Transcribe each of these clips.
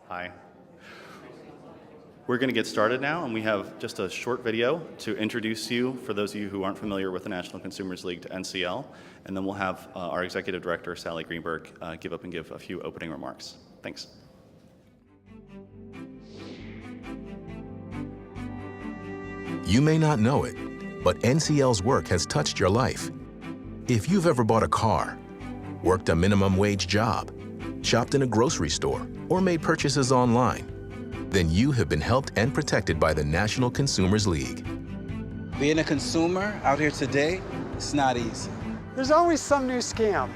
Hi. We're going to get started now, and we have just a short video to introduce you, for those of you who aren't familiar with the National Consumers League, to NCL, and then we'll have our Executive Director, Sally Greenberg, give a few opening remarks. Thanks. You may not know it, but NCL's work has touched your life. If you've ever bought a car, worked a minimum wage job, shopped in a grocery store, or made purchases online, then you have been helped and protected by the National Consumers League. Being a consumer out here today, it's not easy. There's always some new scam.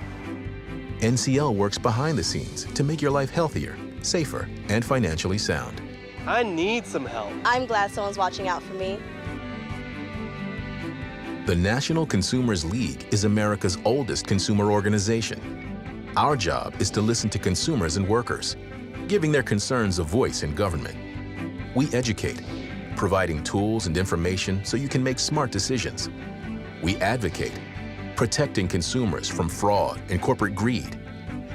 NCL works behind the scenes to make your life healthier, safer, and financially sound. I need some help. I'm glad someone's watching out for me. The National Consumers League is America's oldest consumer organization. Our job is to listen to consumers and workers, giving their concerns a voice in government. We educate, providing tools and information so you can make smart decisions. We advocate, protecting consumers from fraud and corporate greed.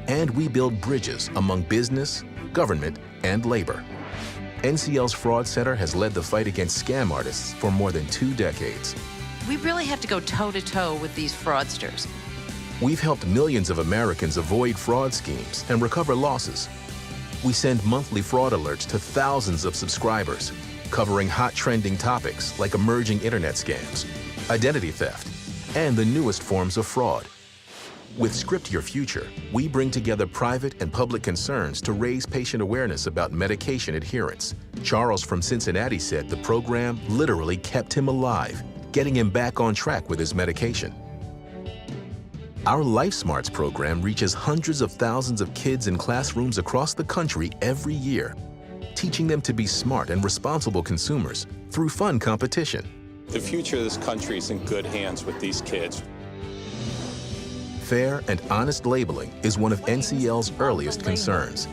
And we build bridges among business, government, and labor. NCL's Fraud Center has led the fight against scam artists for more than 2 decades. We really have to go toe-to-toe with these fraudsters. We've helped millions of Americans avoid fraud schemes and recover losses. We send monthly fraud alerts to thousands of subscribers, covering hot trending topics like emerging internet scams, identity theft, and the newest forms of fraud. With Script Your Future, we bring together private and public concerns to raise patient awareness about medication adherence. Charles from Cincinnati said the program literally kept him alive, getting him back on track with his medication. Our Life Smarts program reaches hundreds of thousands of kids in classrooms across the country every year, teaching them to be smart and responsible consumers through fun competition. The future of this country is in good hands with these kids. Fair and honest labeling is one of NCL's earliest concerns,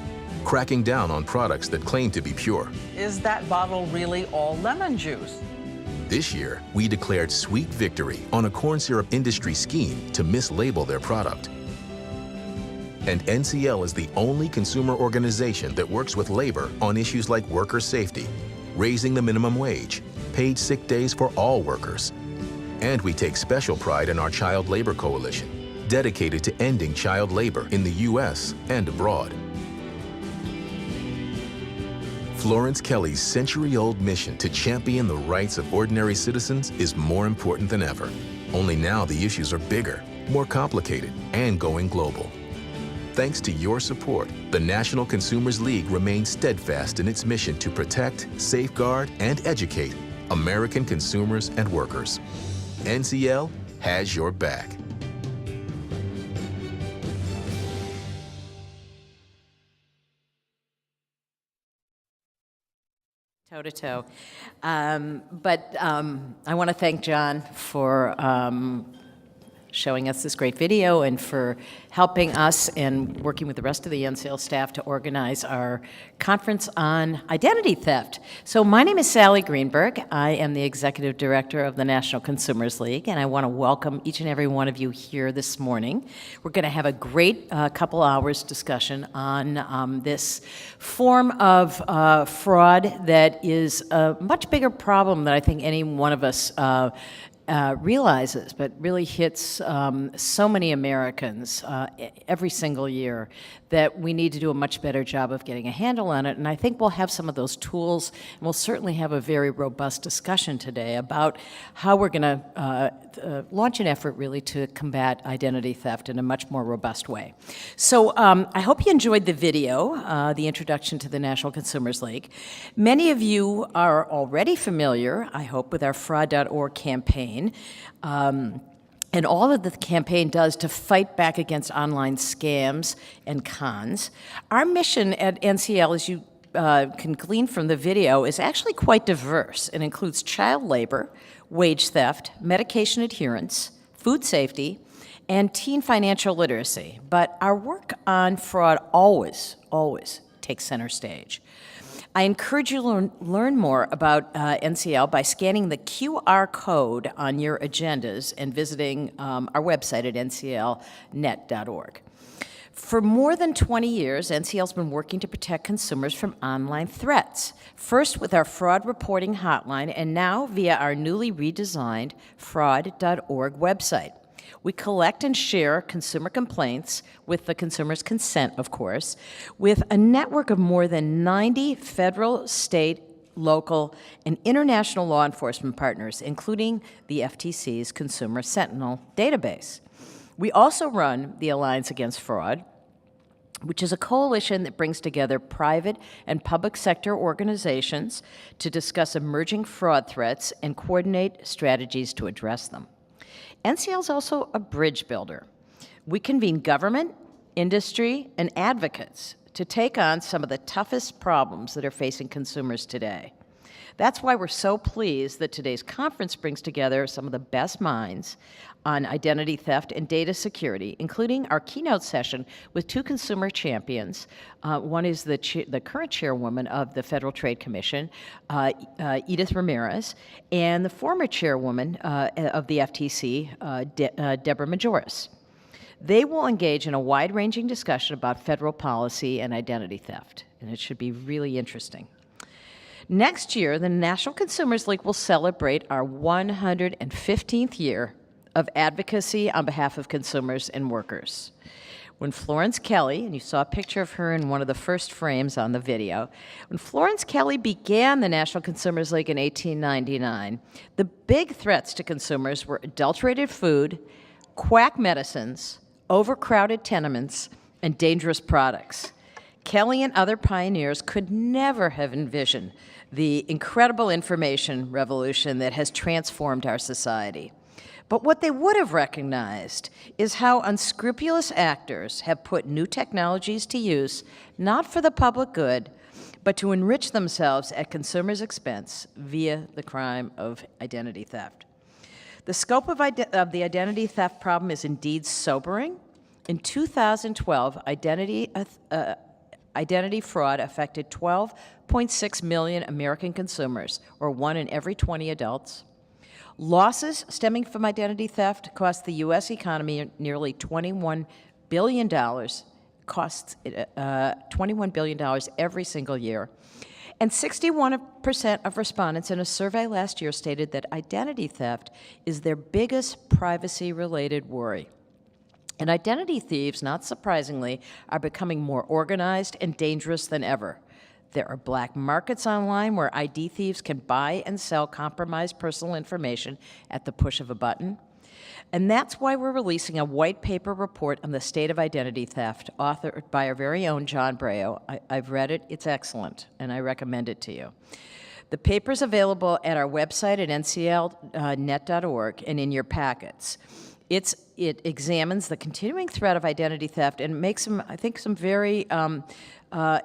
cracking down on products that claim to be pure. Is that bottle really all lemon juice? This year, we declared sweet victory on a corn syrup industry scheme to mislabel their product. And NCL is the only consumer organization that works with labor on issues like worker safety, raising the minimum wage, paid sick days for all workers. And we take special pride in our Child Labor Coalition, dedicated to ending child labor in the U.S. and abroad. Florence Kelly's century-old mission to champion the rights of ordinary citizens is more important than ever. Only now the issues are bigger, more complicated, and going global. Thanks to your support, the National Consumers League remains steadfast in its mission to protect, safeguard, and educate American consumers and workers. NCL has your back. Toe-to-toe. I want to thank John for showing us this great video and for helping us and working with the rest of the NCL staff to organize our conference on identity theft. So my name is Sally Greenberg. I am the Executive Director of the National Consumers League, and I want to welcome each and every one of you here this morning. We're going to have a great couple hours discussion on this form of fraud that is a much bigger problem than I think any one of us realizes, but really hits so many Americans every single year, that we need to do a much better job of getting a handle on it. And I think we'll have some of those tools, and we'll certainly have a very robust discussion today about how we're going to launch an effort really to combat identity theft in a much more robust way. So I hope you enjoyed the video, the introduction to the National Consumers League. Many of you are already familiar, I hope, with our fraud.org campaign. And all that the campaign does to fight back against online scams and cons. Our mission at NCL, as you can glean from the video, is actually quite diverse. It includes child labor, wage theft, medication adherence, food safety, and teen financial literacy. But our work on fraud always takes center stage. I encourage you to learn more about NCL by scanning the QR code on your agendas and visiting our website at nclnet.org. For more than 20 years, NCL's been working to protect consumers from online threats, first with our fraud reporting hotline and now via our newly redesigned fraud.org website. We collect and share consumer complaints, with the consumer's consent, of course, with a network of more than 90 federal, state, local, and international law enforcement partners, including the FTC's Consumer Sentinel database. We also run the Alliance Against Fraud, which is a coalition that brings together private and public sector organizations to discuss emerging fraud threats and coordinate strategies to address them. NCL is also a bridge builder. We convene government, industry, and advocates to take on some of the toughest problems that are facing consumers today. That's why we're so pleased that today's conference brings together some of the best minds on identity theft and data security, including our keynote session with two consumer champions. One is the current chairwoman of the Federal Trade Commission, Edith Ramirez, and the former chairwoman of the FTC, Deborah Majoris. They will engage in a wide-ranging discussion about federal policy and identity theft, and it should be really interesting. Next year, the National Consumers League will celebrate our 115th year of advocacy on behalf of consumers and workers. When Florence Kelly, and you saw a picture of her in one of the first frames on the video, when Florence Kelly began the National Consumers League in 1899, the big threats to consumers were adulterated food, quack medicines, overcrowded tenements, and dangerous products. Kelly and other pioneers could never have envisioned the incredible information revolution that has transformed our society. But what they would have recognized is how unscrupulous actors have put new technologies to use, not for the public good, but to enrich themselves at consumers' expense via the crime of identity theft. The scope of the identity theft problem is indeed sobering. In 2012, identity fraud affected 12.6 million American consumers, or 1 in every 20 adults. Losses stemming from identity theft cost the U.S. economy nearly $21 billion, costs $21 billion every single year. And 61% of respondents in a survey last year stated that identity theft is their biggest privacy-related worry. And identity thieves, not surprisingly, are becoming more organized and dangerous than ever. There are black markets online where ID thieves can buy and sell compromised personal information at the push of a button. And that's why we're releasing a white paper report on the state of identity theft, authored by our very own John Brayo. I've read it, it's excellent, and I recommend it to you. The paper's available at our website at nclnet.org and in your packets. It examines the continuing threat of identity theft and makes some, I think, some very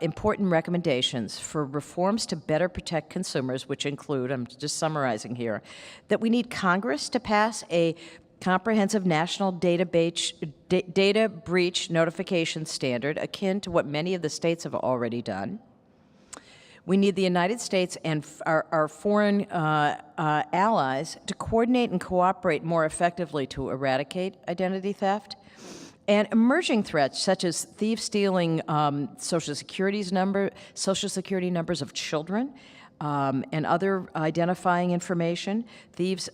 important recommendations for reforms to better protect consumers, which include, I'm just summarizing here, that we need Congress to pass a comprehensive national data breach notification standard akin to what many of the states have already done. We need the United States and our foreign allies to coordinate and cooperate more effectively to eradicate identity theft. And emerging threats, such as thieves stealing Social Security numbers of children and other identifying information, thieves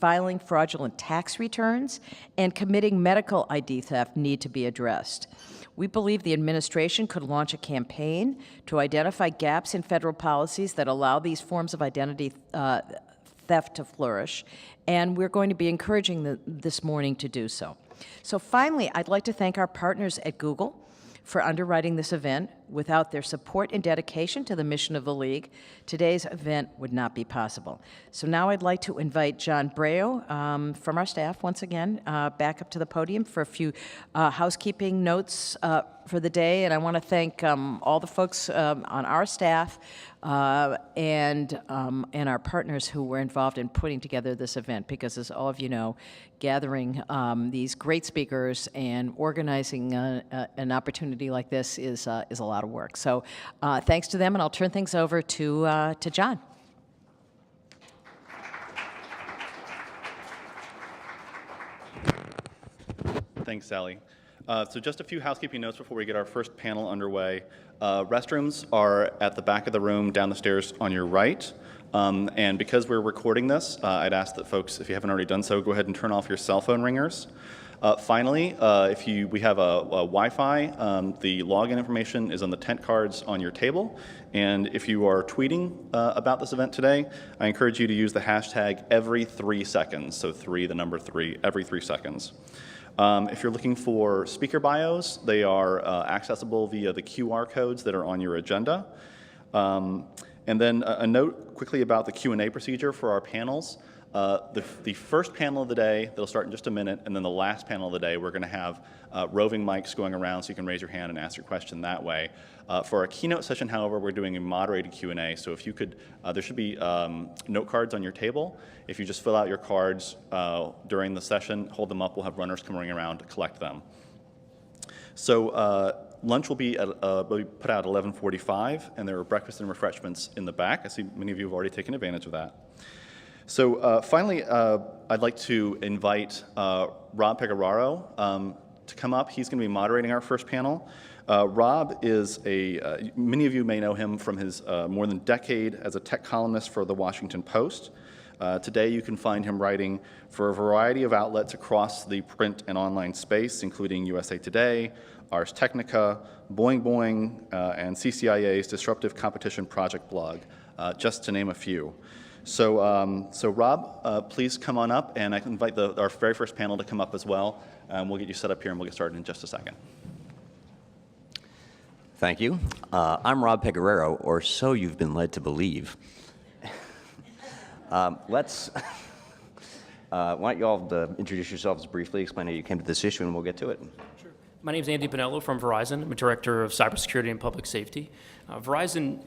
filing fraudulent tax returns, and committing medical ID theft need to be addressed. We believe the administration could launch a campaign to identify gaps in federal policies that allow these forms of identity theft to flourish, and we're going to be encouraging this morning to do so. So finally, I'd like to thank our partners at Google for underwriting this event. Without their support and dedication to the mission of the League, today's event would not be possible. So now I'd like to invite John Brayo from our staff, once again, back up to the podium for a few housekeeping notes for the day. And I want to thank all the folks on our staff and our partners who were involved in putting together this event, because as all of you know, gathering these great speakers and organizing an opportunity like this is a lot of work. So thanks to them, and I'll turn things over to John. Thanks, Sally. So just a few housekeeping notes before we get our first panel underway. Restrooms are at the back of the room, down the stairs on your right. And because we're recording this, I'd ask that folks, if you haven't already done so, go ahead and turn off your cell phone ringers. Finally, we have a Wi-Fi. The login information is on the tent cards on your table. And if you are tweeting about this event today, I encourage you to use the hashtag every 3 seconds. So 3, the number 3, every 3 seconds. If you're looking for speaker bios, they are accessible via the QR codes that are on your agenda. And then a note quickly about the Q&A procedure for our panels. The first panel of the day, that'll start in just a minute, and then the last panel of the day, we're going to have roving mics going around so you can raise your hand and ask your question that way. For our keynote session, however, we're doing a moderated Q&A, so if you could, there should be note cards on your table. If you just fill out your cards during the session, hold them up, we'll have runners coming around to collect them. So lunch will be put out at 11:45, and there are breakfast and refreshments in the back. I see many of you have already taken advantage of that. So finally, I'd like to invite Rob Pecoraro to come up. He's going to be moderating our first panel. Rob is many of you may know him from his more than decade as a tech columnist for The Washington Post. Today you can find him writing for a variety of outlets across the print and online space, including USA Today, Ars Technica, Boing Boing, and CCIA's Disruptive Competition Project blog, just to name a few. So Rob, please come on up, and I can invite our very first panel to come up as well. We'll get you set up here, and we'll get started in just a second. Thank you. I'm Rob Pecoraro, or so you've been led to believe. Why don't you all introduce yourselves briefly, explain how you came to this issue, and we'll get to it. Sure. My name is Andy Bonello from Verizon. I'm a director of cybersecurity and public safety. Verizon,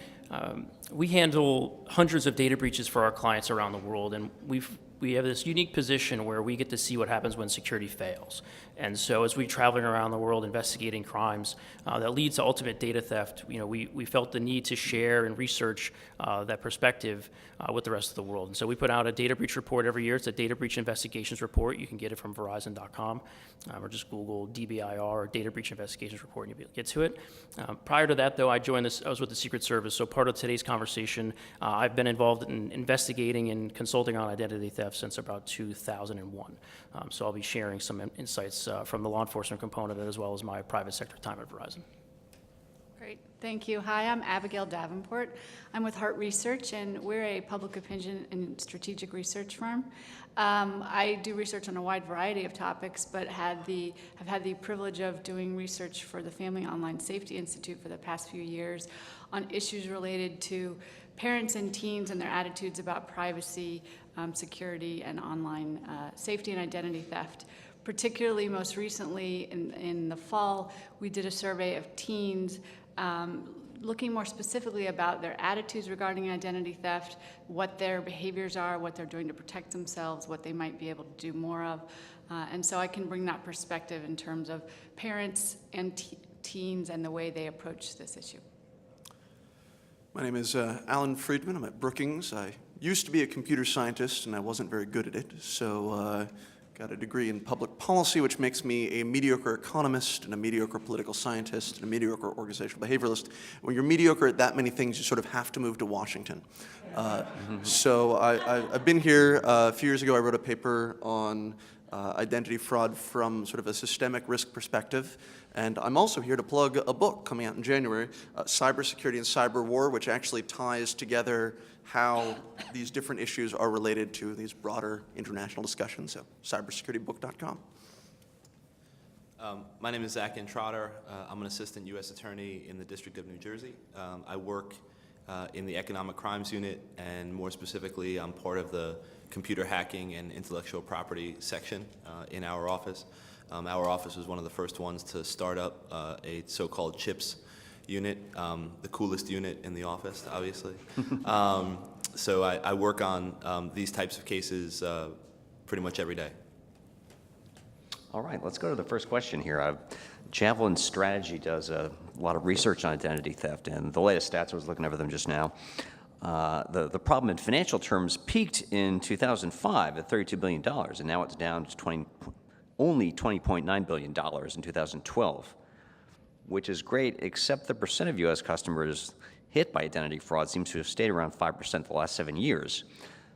we handle hundreds of data breaches for our clients around the world, and we have this unique position where we get to see what happens when security fails. And so as we're traveling around the world investigating crimes that lead to ultimate data theft, we felt the need to share and research that perspective with the rest of the world. And so we put out a data breach report every year. It's a data breach investigations report. You can get it from Verizon.com or just Google DBIR or data breach investigations report and you'll get to it. Prior to that, though, I was with the Secret Service. So part of today's conversation, I've been involved in investigating and consulting on identity theft since about 2001. So I'll be sharing some insights from the law enforcement component as well as my private sector time at Verizon. Great, thank you. Hi, I'm Abigail Davenport. I'm with Hart Research, and we're a public opinion and strategic research firm. I do research on a wide variety of topics, but have had the privilege of doing research for the Family Online Safety Institute for the past few years on issues related to parents and teens and their attitudes about privacy, security, and online safety and identity theft. Particularly, most recently in the fall, we did a survey of teens looking more specifically about their attitudes regarding identity theft, what their behaviors are, what they're doing to protect themselves, what they might be able to do more of. And so I can bring that perspective in terms of parents and teens and the way they approach this issue. My name is Alan Friedman. I'm at Brookings. I used to be a computer scientist, and I wasn't very good at it, so got a degree in public policy, which makes me a mediocre economist and a mediocre political scientist and a mediocre organizational behavioralist. When you're mediocre at that many things, you sort of have to move to Washington. So I've been here. A few years ago, I wrote a paper on identity fraud from sort of a systemic risk perspective. And I'm also here to plug a book coming out in January, Cybersecurity and Cyber War, which actually ties together how these different issues are related to these broader international discussions. So cybersecuritybook.com. My name is Zach Entrotter. I'm an assistant U.S. attorney in the District of New Jersey. I work in the Economic Crimes Unit, and more specifically, I'm part of the Computer Hacking and Intellectual Property section in our office. Our office was one of the first ones to start up a so-called CHIPS unit, the coolest unit in the office, obviously. So I work on these types of cases pretty much every day. All right, let's go to the first question here. Javelin Strategy does a lot of research on identity theft, and the latest stats, I was looking over them just now. The problem in financial terms peaked in 2005 at $32 billion, and now it's down to only $20.9 billion in 2012, which is great, except the percent of U.S. customers hit by identity fraud seems to have stayed around 5% the last 7 years.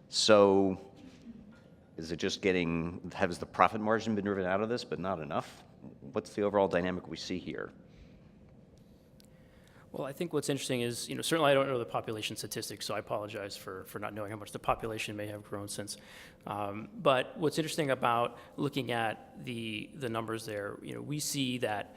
So is it just has the profit margin been driven out of this, but not enough? What's the overall dynamic we see here? Well, I think what's interesting is, certainly I don't know the population statistics, so I apologize for not knowing how much the population may have grown since. But what's interesting about looking at the numbers there, we see that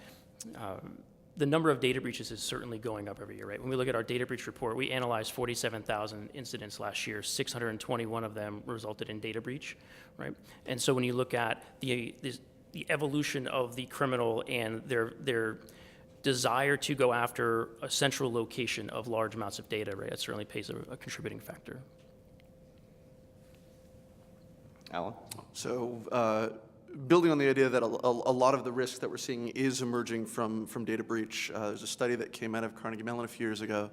the number of data breaches is certainly going up every year, right? When we look at our data breach report, we analyzed 47,000 incidents last year. 621 of them resulted in data breach, right? And so when you look at the evolution of the criminal and their desire to go after a central location of large amounts of data, right, that certainly plays a contributing factor. Alan? So building on the idea that a lot of the risk that we're seeing is emerging from data breach, there's a study that came out of Carnegie Mellon a few years ago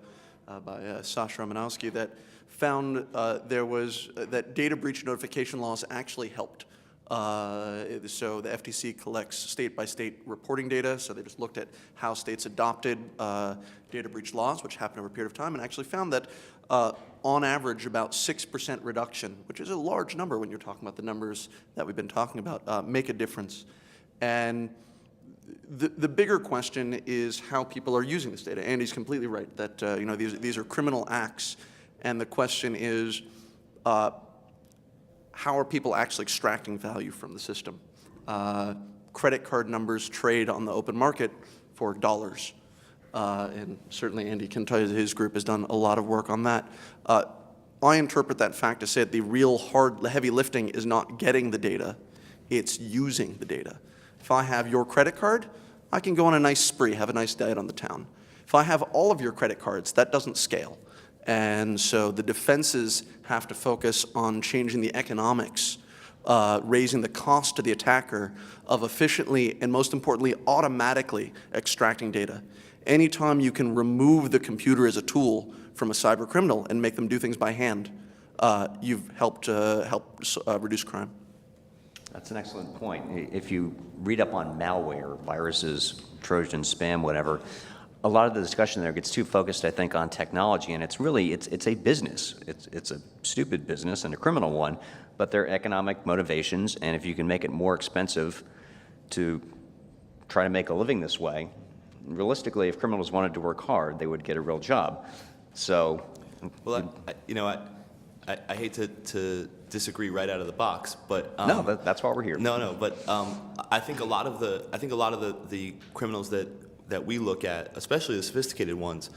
by Sasha Romanowski that found that data breach notification laws actually helped. So the FTC collects state-by-state reporting data, so they just looked at how states adopted data breach laws, which happened over a period of time, and actually found that on average about 6% reduction, which is a large number when you're talking about the numbers that we've been talking about, make a difference. And the bigger question is how people are using this data. Andy's completely right that these are criminal acts, and the question is, how are people actually extracting value from the system? Credit card numbers trade on the open market for dollars. And certainly Andy can tell you that his group has done a lot of work on that. I interpret that fact to say that the real heavy lifting is not getting the data, it's using the data. If I have your credit card, I can go on a nice spree, have a nice night on the town. If I have all of your credit cards, that doesn't scale. And so the defenses have to focus on changing the economics, raising the cost to the attacker of efficiently and, most importantly, automatically extracting data. Anytime you can remove the computer as a tool from a cyber criminal and make them do things by hand, you've helped reduce crime. That's an excellent point. If you read up on malware, viruses, Trojan, spam, whatever, a lot of the discussion there gets too focused, I think, on technology, and it's really, it's a business. It's a stupid business and a criminal one, but there are economic motivations, and if you can make it more expensive to try to make a living this way, realistically, if criminals wanted to work hard, they would get a real job. So, well, I hate to disagree right out of the box, but no, that's why we're here. No, but I think a lot of the criminals that we look at, especially the sophisticated ones,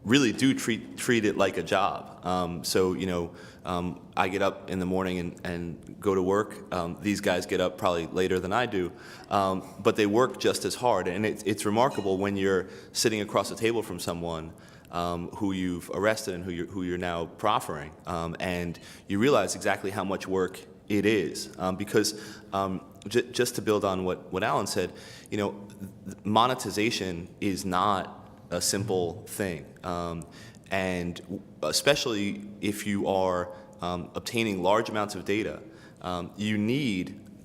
really do treat it like a job. So I get up in the morning and go to work. These guys get up probably later than I do, but they work just as hard. And it's remarkable when you're sitting across the table from someone who you've arrested and who you're now proffering, and you realize exactly how much work it is. Because just to build on what Alan said, monetization is not a simple thing, and especially if you are obtaining large amounts of data,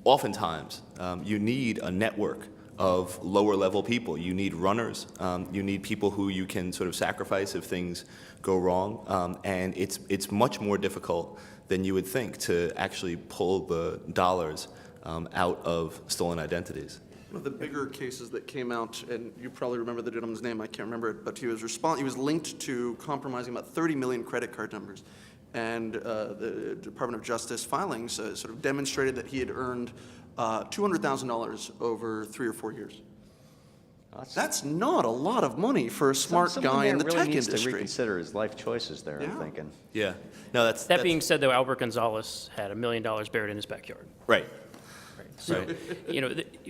oftentimes you need a network of lower level people. You need runners, you need people who you can sort of sacrifice if things go wrong, and it's much more difficult than you would think to actually pull the dollars out of stolen identities. One of the bigger cases that came out, and you probably remember the gentleman's name, I can't remember it, but he was linked to compromising about 30 million credit card numbers. And the Department of Justice filings sort of demonstrated that he had earned $200,000 over 3 or 4 years. That's not a lot of money for a smart guy in the tech industry. Needs to reconsider his life choices there, I'm thinking. Yeah. No, That being said, though, Albert Gonzalez had $1 million buried in his backyard. Right. So,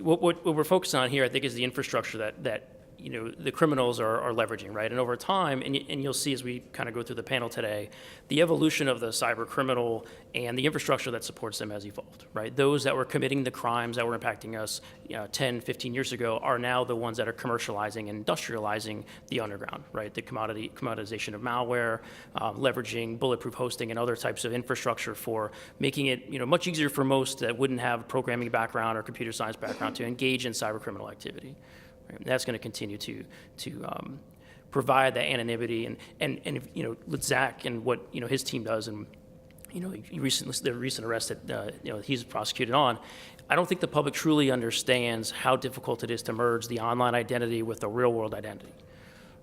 what we're focused on here, I think, is the infrastructure that the criminals are leveraging, right? And over time, and you'll see as we kind of go through the panel today, the evolution of the cyber criminal and the infrastructure that supports them has evolved, right? Those that were committing the crimes that were impacting us 10, 15 years ago are now the ones that are commercializing and industrializing the underground, right? The commoditization of malware, leveraging bulletproof hosting and other types of infrastructure for making it much easier for most that wouldn't have a programming background or computer science background to engage in cyber criminal activity. Right? And that's going to continue to provide that anonymity and with Zach and what his team does, and the recent arrest that he's prosecuted on. I don't think the public truly understands how difficult it is to merge the online identity with the real world identity.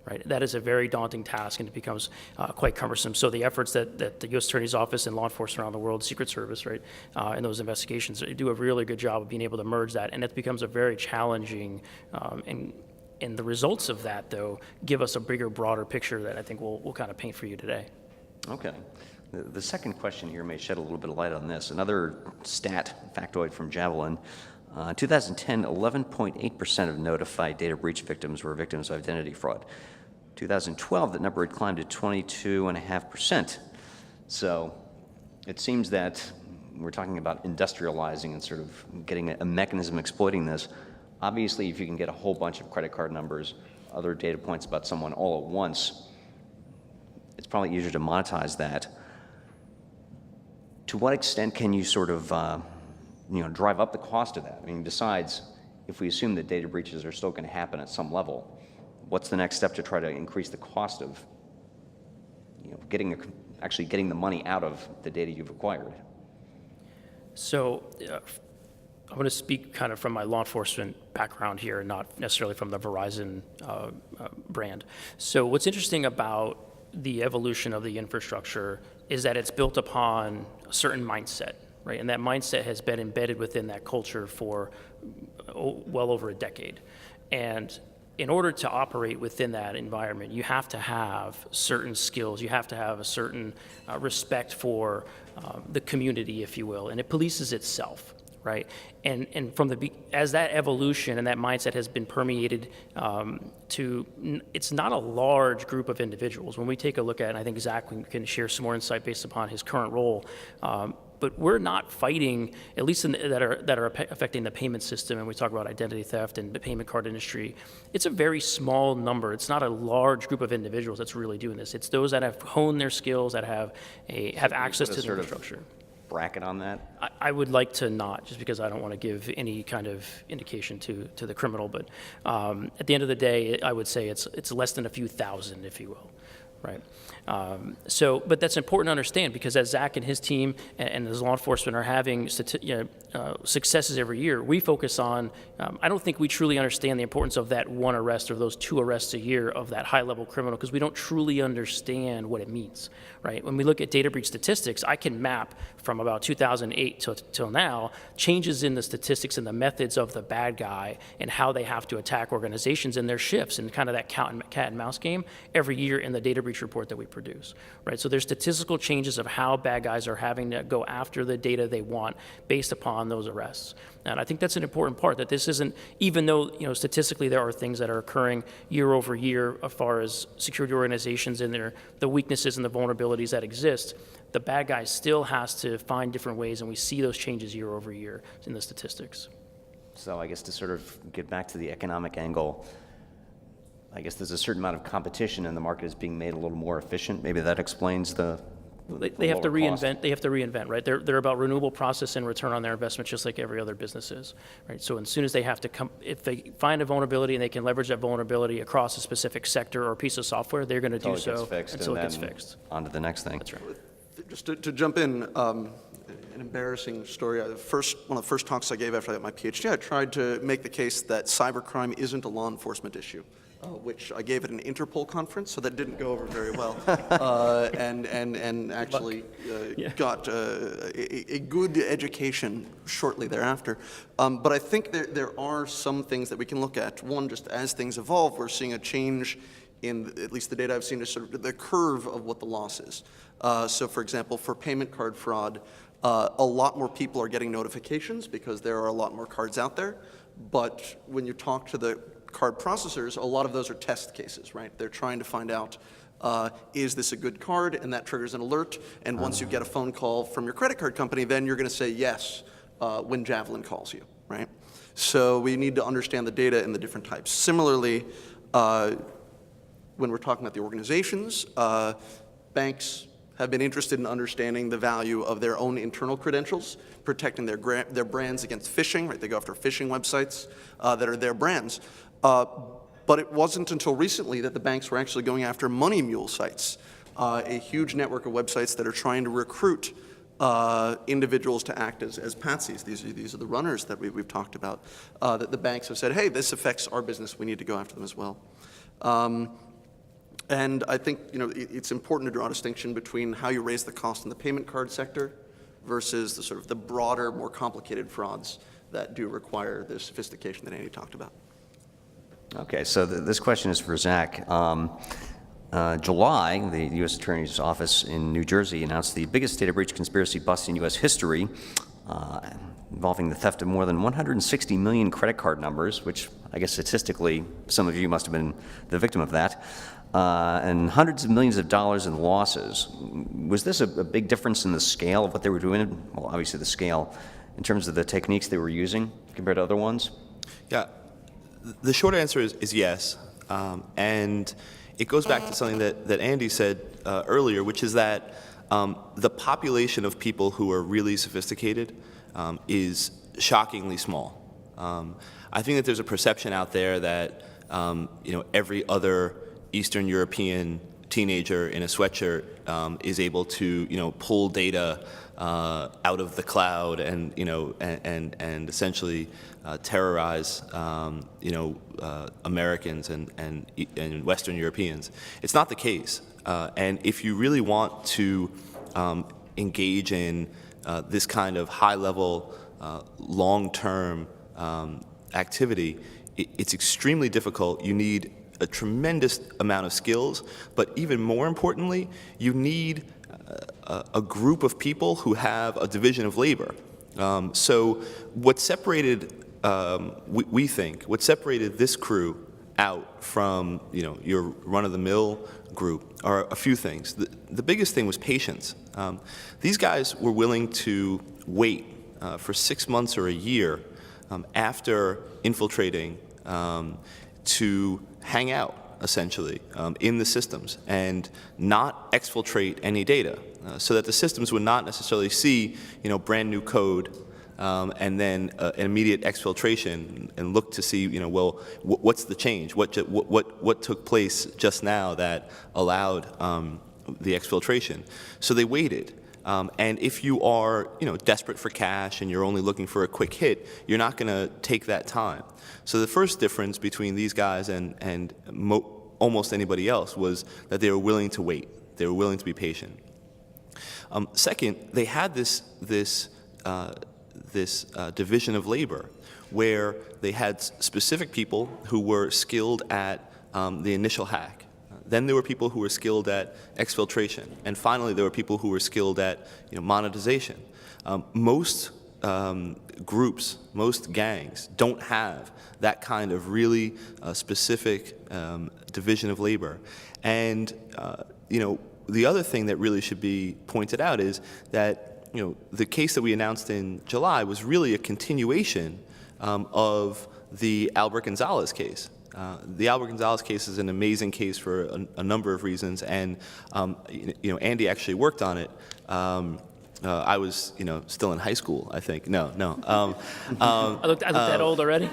Right? That is a very daunting task, and it becomes quite cumbersome. So the efforts that the U.S. Attorney's Office and law enforcement around the world, Secret Service, right, in those investigations, they do a really good job of being able to merge that, and it becomes a very challenging. And the results of that, though, give us a bigger, broader picture that I think we'll kind of paint for you today. Okay. The second question here may shed a little bit of light on this. Another factoid from Javelin. 2010, 11.8% of notified data breach victims were victims of identity fraud. 2012, that number had climbed to 22.5%. So it seems that we're talking about industrializing and sort of getting a mechanism exploiting this. Obviously, if you can get a whole bunch of credit card numbers, other data points about someone all at once, it's probably easier to monetize that. To what extent can you sort of drive up the cost of that? I mean, besides, if we assume that data breaches are still going to happen at some level, what's the next step to try to increase the cost of actually getting the money out of the data you've acquired? So I'm going to speak kind of from my law enforcement background here, not necessarily from the Verizon brand. So what's interesting about the evolution of the infrastructure is that it's built upon a certain mindset, right? And that mindset has been embedded within that culture for well over a decade. And in order to operate within that environment, you have to have certain skills. You have to have a certain respect for the community, if you will, and it polices itself, right? And as that evolution and that mindset has been permeated it's not a large group of individuals. When we take a look at, and I think Zach can share some more insight based upon his current role, but we're not fighting, at least that are affecting the payment system, and we talk about identity theft and the payment card industry. It's a very small number. It's not a large group of individuals that's really doing this. It's those that have honed their skills, that have access to the infrastructure. Bracket on that? I would like to not, just because I don't want to give any kind of indication to the criminal. But at the end of the day, I would say it's less than a few thousand, if you will. Right. But that's important to understand, because as Zach and his team and as law enforcement are having successes every year, we focus on, I don't think we truly understand the importance of that one arrest or those 2 arrests a year of that high-level criminal, because we don't truly understand what it means, right? When we look at data breach statistics, I can map from about 2008 till now changes in the statistics and the methods of the bad guy and how they have to attack organizations and their shifts and kind of that cat and mouse game every year in the data breach report that we produce, right? So there's statistical changes of how bad guys are having to go after the data they want based upon those arrests. And I think that's an important part, that this isn't, even though statistically there are things that are occurring year over year as far as security organizations and the weaknesses and the vulnerabilities that exist, the bad guy still has to find different ways, and we see those changes year over year in the statistics. So I guess to sort of get back to the economic angle, I guess there's a certain amount of competition and the market is being made a little more efficient. Maybe that explains the They have to reinvent. They have to reinvent, right? They're about renewable process and return on their investment, just like every other business is, right? So as soon as they have to come, if they find a vulnerability and they can leverage that vulnerability across a specific sector or piece of software, they're going to do so until it gets fixed. On to the next thing. That's right. Just to jump in, an embarrassing story. One of the first talks I gave after I got my PhD, I tried to make the case that cybercrime isn't a law enforcement issue. Which I gave at an Interpol conference, so that didn't go over very well, and actually got a good education shortly thereafter. But I think there are some things that we can look at. One, just as things evolve, we're seeing a change in, at least the data I've seen, is sort of the curve of what the loss is. So for example, for payment card fraud, a lot more people are getting notifications because there are a lot more cards out there. But when you talk to the card processors, a lot of those are test cases, right? They're trying to find out, is this a good card? And that triggers an alert. And once you get a phone call from your credit card company, then you're going to say yes when Javelin calls you, right? So we need to understand the data in the different types. Similarly, when we're talking about the organizations, banks have been interested in understanding the value of their own internal credentials, protecting their brands against phishing, right? They go after phishing websites that are their brands. But it wasn't until recently that the banks were actually going after money mule sites, a huge network of websites that are trying to recruit individuals to act as patsies. These are the runners that we've talked about, that the banks have said, hey, this affects our business, we need to go after them as well. And I think it's important to draw a distinction between how you raise the cost in the payment card sector versus the sort of the broader, more complicated frauds that do require the sophistication that Andy talked about. Okay, so this question is for Zach. July, the U.S. Attorney's Office in New Jersey announced the biggest data breach conspiracy bust in U.S. history, involving the theft of more than 160 million credit card numbers, which I guess statistically some of you must have been the victim of that, and hundreds of millions of dollars in losses. Was this a big difference in the scale of what they were doing? Well, obviously the scale, in terms of the techniques they were using compared to other ones? Yeah, the short answer is yes. And it goes back to something that Andy said earlier, which is that the population of people who are really sophisticated is shockingly small. I think that there's a perception out there that every other Eastern European teenager in a sweatshirt is able to pull data out of the cloud and and essentially terrorize Americans and Western Europeans. It's not the case, and if you really want to engage in this kind of high-level, long-term activity, it's extremely difficult. You need a tremendous amount of skills, but even more importantly, you need a group of people who have a division of labor. So what separated, we think, what separated this crew out from your run-of-the-mill group are a few things. The biggest thing was patience. These guys were willing to wait for 6 months or a year after infiltrating to hang out, essentially, in the systems and not exfiltrate any data, so that the systems would not necessarily see, brand new code and then an immediate exfiltration and look to see, well, what's the change? What took place just now that allowed the exfiltration? So they waited. And if you are, desperate for cash and you're only looking for a quick hit, you're not going to take that time. So the first difference between these guys and almost anybody else was that they were willing to wait. They were willing to be patient. Second, they had this division of labor where they had specific people who were skilled at the initial hack. Then there were people who were skilled at exfiltration. And finally, there were people who were skilled at monetization. Most groups, most gangs don't have that kind of really specific division of labor. And the other thing that really should be pointed out is that the case that we announced in July was really a continuation of the Albert Gonzalez case. The Albert Gonzalez case is an amazing case for a number of reasons, and Andy actually worked on it. I was, still in high school, I think. No. I looked that old already.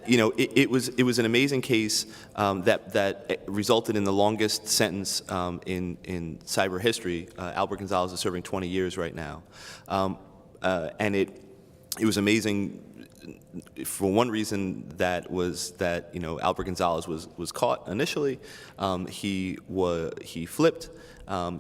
It was an amazing case that resulted in the longest sentence in cyber history. Albert Gonzalez is serving 20 years right now, and it was amazing. For one reason, that was that Albert Gonzalez was caught initially. He flipped.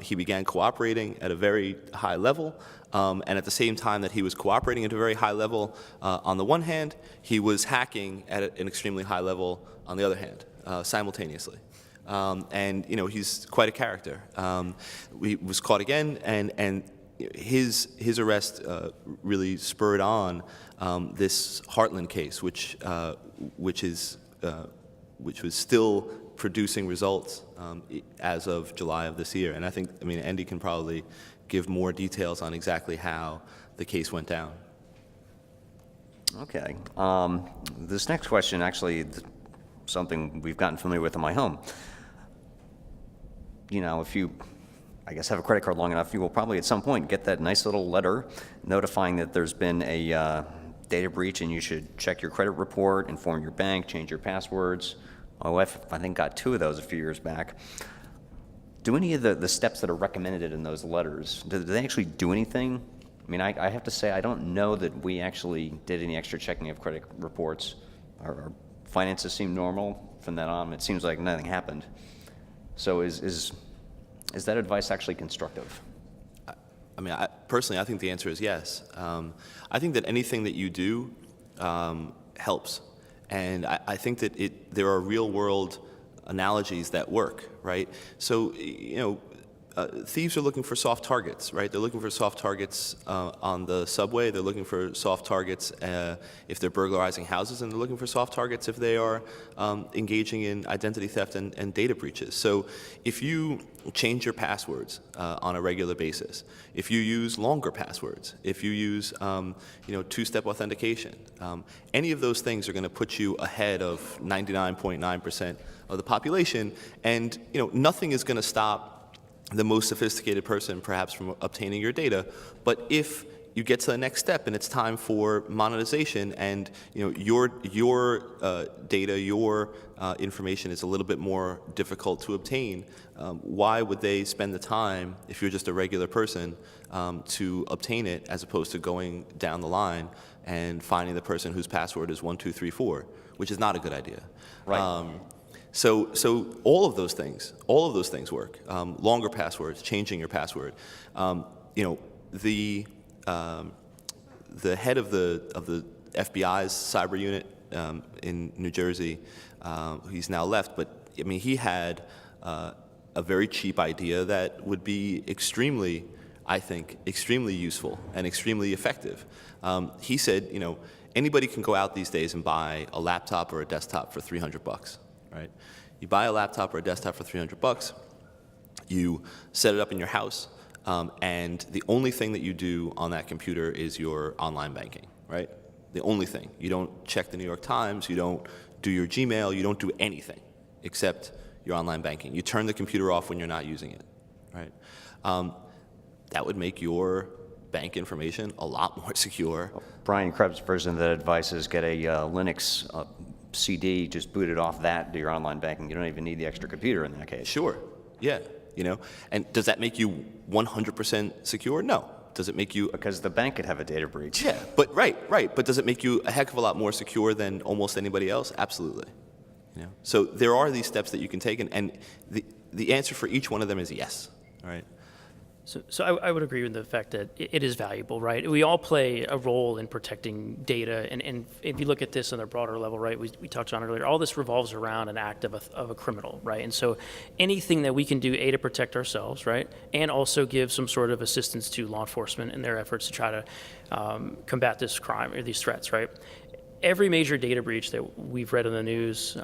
He began cooperating at a very high level, and at the same time that he was cooperating at a very high level, on the one hand, he was hacking at an extremely high level on the other hand, simultaneously. And he's quite a character. He was caught again, and his arrest really spurred on this Heartland case, which was still producing results as of July of this year. And I mean, Andy can probably give more details on exactly how the case went down. Okay. This next question, actually, something we've gotten familiar with in my home. You know, if you, I guess, have a credit card long enough, you will probably at some point get that nice little letter notifying that there's been a data breach and you should check your credit report, inform your bank, change your passwords. My wife, I think, got 2 of those a few years back. Do any of the steps that are recommended in those letters, do they actually do anything? I mean, I have to say, I don't know that we actually did any extra checking of credit reports. Our finances seem normal from then on. It seems like nothing happened. So is that advice actually constructive? I mean, personally, I think the answer is yes. I think that anything that you do helps. And I think that there are real-world analogies that work, right? So, you know, thieves are looking for soft targets, right? They're looking for soft targets on the subway. They're looking for soft targets if they're burglarizing houses, and they're looking for soft targets if they are engaging in identity theft and data breaches. So if you change your passwords on a regular basis, if you use longer passwords, if you use two-step authentication, any of those things are going to put you ahead of 99.9% of the population, and nothing is going to stop the most sophisticated person perhaps from obtaining your data. But if you get to the next step and it's time for monetization, and your data, your information is a little bit more difficult to obtain, why would they spend the time, if you're just a regular person, to obtain it, as opposed to going down the line and finding the person whose password is 1234, which is not a good idea. Right. So all of those things work. Longer passwords, changing your password. The head of the FBI's cyber unit in New Jersey, he's now left, but I mean, he had a very cheap idea that would be extremely useful and extremely effective. He said, anybody can go out these days and buy a laptop or a desktop for $300. Right? You buy a laptop or a desktop for $300, you set it up in your house, and the only thing that you do on that computer is your online banking, right? The only thing. You don't check the New York Times, you don't do your Gmail, you don't do anything except your online banking. You turn the computer off when you're not using it, right? That would make your bank information a lot more secure. Brian Krebs' version of that advice is get a Linux CD, just boot it off that, do your online banking. You don't even need the extra computer in that case. Sure, yeah, And does that make you 100% secure? No. Does it make you... Because the bank could have a data breach. Yeah, but right. But does it make you a heck of a lot more secure than almost anybody else? Absolutely. So there are these steps that you can take, and the answer for each one of them is yes, all right? So I would agree with the fact that it is valuable, right? We all play a role in protecting data, and if you look at this on a broader level, right, we touched on earlier, all this revolves around an act of a criminal, right? And so anything that we can do, A, to protect ourselves, right, and also give some sort of assistance to law enforcement in their efforts to try to combat this crime or these threats, right? Every major data breach that we've read in the news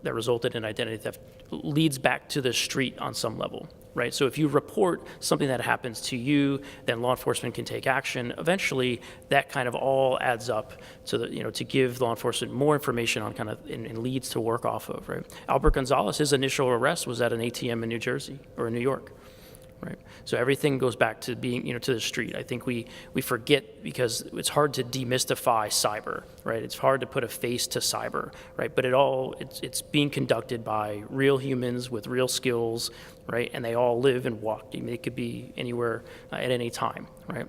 that resulted in identity theft leads back to the street on some level, right? So if you report something that happens to you, then law enforcement can take action. Eventually, that kind of all adds up to to give law enforcement more information on kind of and leads to work off of, right? Albert Gonzalez, his initial arrest was at an ATM in New Jersey or in New York. Right. So everything goes back to being, to the street. I think we forget because it's hard to demystify cyber, right? It's hard to put a face to cyber, right? But it's being conducted by real humans with real skills, right? And they all live and walk. I mean, they could be anywhere at any time, right?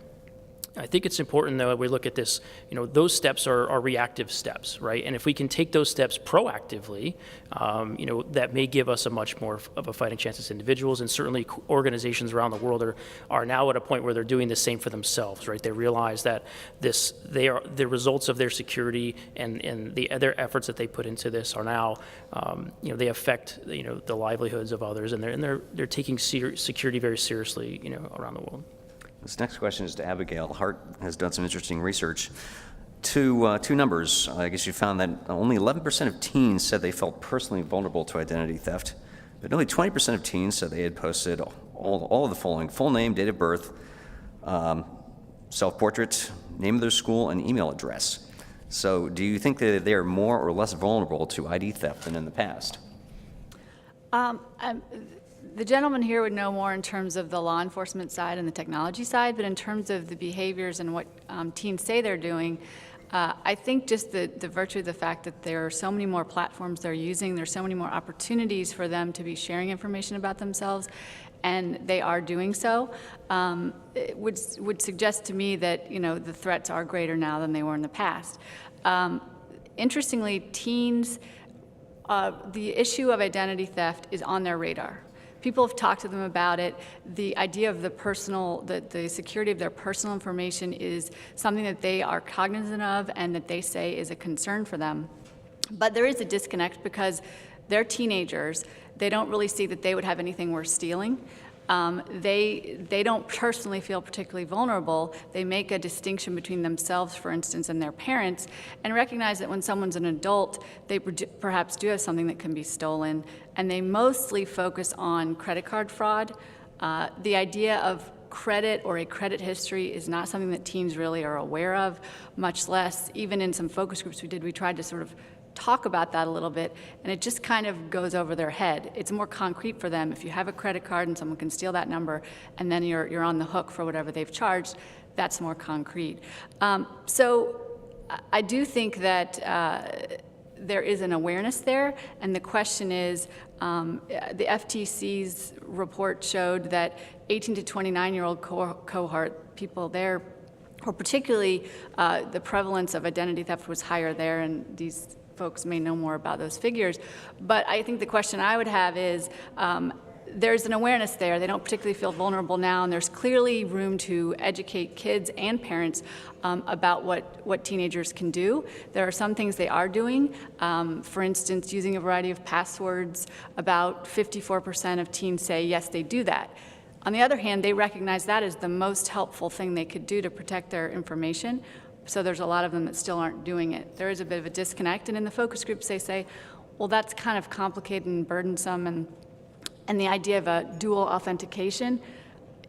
I think it's important, though, we look at this, those steps are reactive steps, right? And if we can take those steps proactively, that may give us a much more of a fighting chance as individuals, and certainly organizations around the world are now at a point where they're doing the same for themselves, right? They realize that the results of their security and their efforts that they put into this are now, they affect, the livelihoods of others, and they're taking security very seriously, around the world. This next question is to Abigail. Hart has done some interesting research. Two numbers. I guess you found that only 11% of teens said they felt personally vulnerable to identity theft, but only 20% of teens said they had posted all of the following: full name, date of birth, self-portrait, name of their school, and email address. So do you think that they are more or less vulnerable to ID theft than in the past? The gentleman here would know more in terms of the law enforcement side and the technology side, but in terms of the behaviors and what teens say they're doing, I think just the virtue of the fact that there are so many more platforms they're using, there's so many more opportunities for them to be sharing information about themselves, and they are doing so, it would suggest to me that, you know, the threats are greater now than they were in the past. Interestingly, teens, the issue of identity theft is on their radar. People have talked to them about it. The idea of the security of their personal information is something that they are cognizant of and that they say is a concern for them. But there is a disconnect because they're teenagers. They don't really see that they would have anything worth stealing. They don't personally feel particularly vulnerable. They make a distinction between themselves, for instance, and their parents, and recognize that when someone's an adult, they perhaps do have something that can be stolen, and they mostly focus on credit card fraud. The idea of credit or a credit history is not something that teens really are aware of, much less, even in some focus groups we did, we tried to sort of talk about that a little bit, and it just kind of goes over their head. It's more concrete for them. If you have a credit card and someone can steal that number, and then you're on the hook for whatever they've charged, that's more concrete. So I do think that there is an awareness there, and the question is, the FTC's report showed that 18 to 29-year-old cohort, people there, or particularly the prevalence of identity theft was higher there, and these folks may know more about those figures. But I think the question I would have is, there's an awareness there. They don't particularly feel vulnerable now, and there's clearly room to educate kids and parents about what teenagers can do. There are some things they are doing. For instance, using a variety of passwords. About 54% of teens say, yes, they do that. On the other hand, they recognize that as the most helpful thing they could do to protect their information. So there's a lot of them that still aren't doing it. There is a bit of a disconnect, and in the focus groups they say, well, that's kind of complicated and burdensome, and the idea of a dual authentication,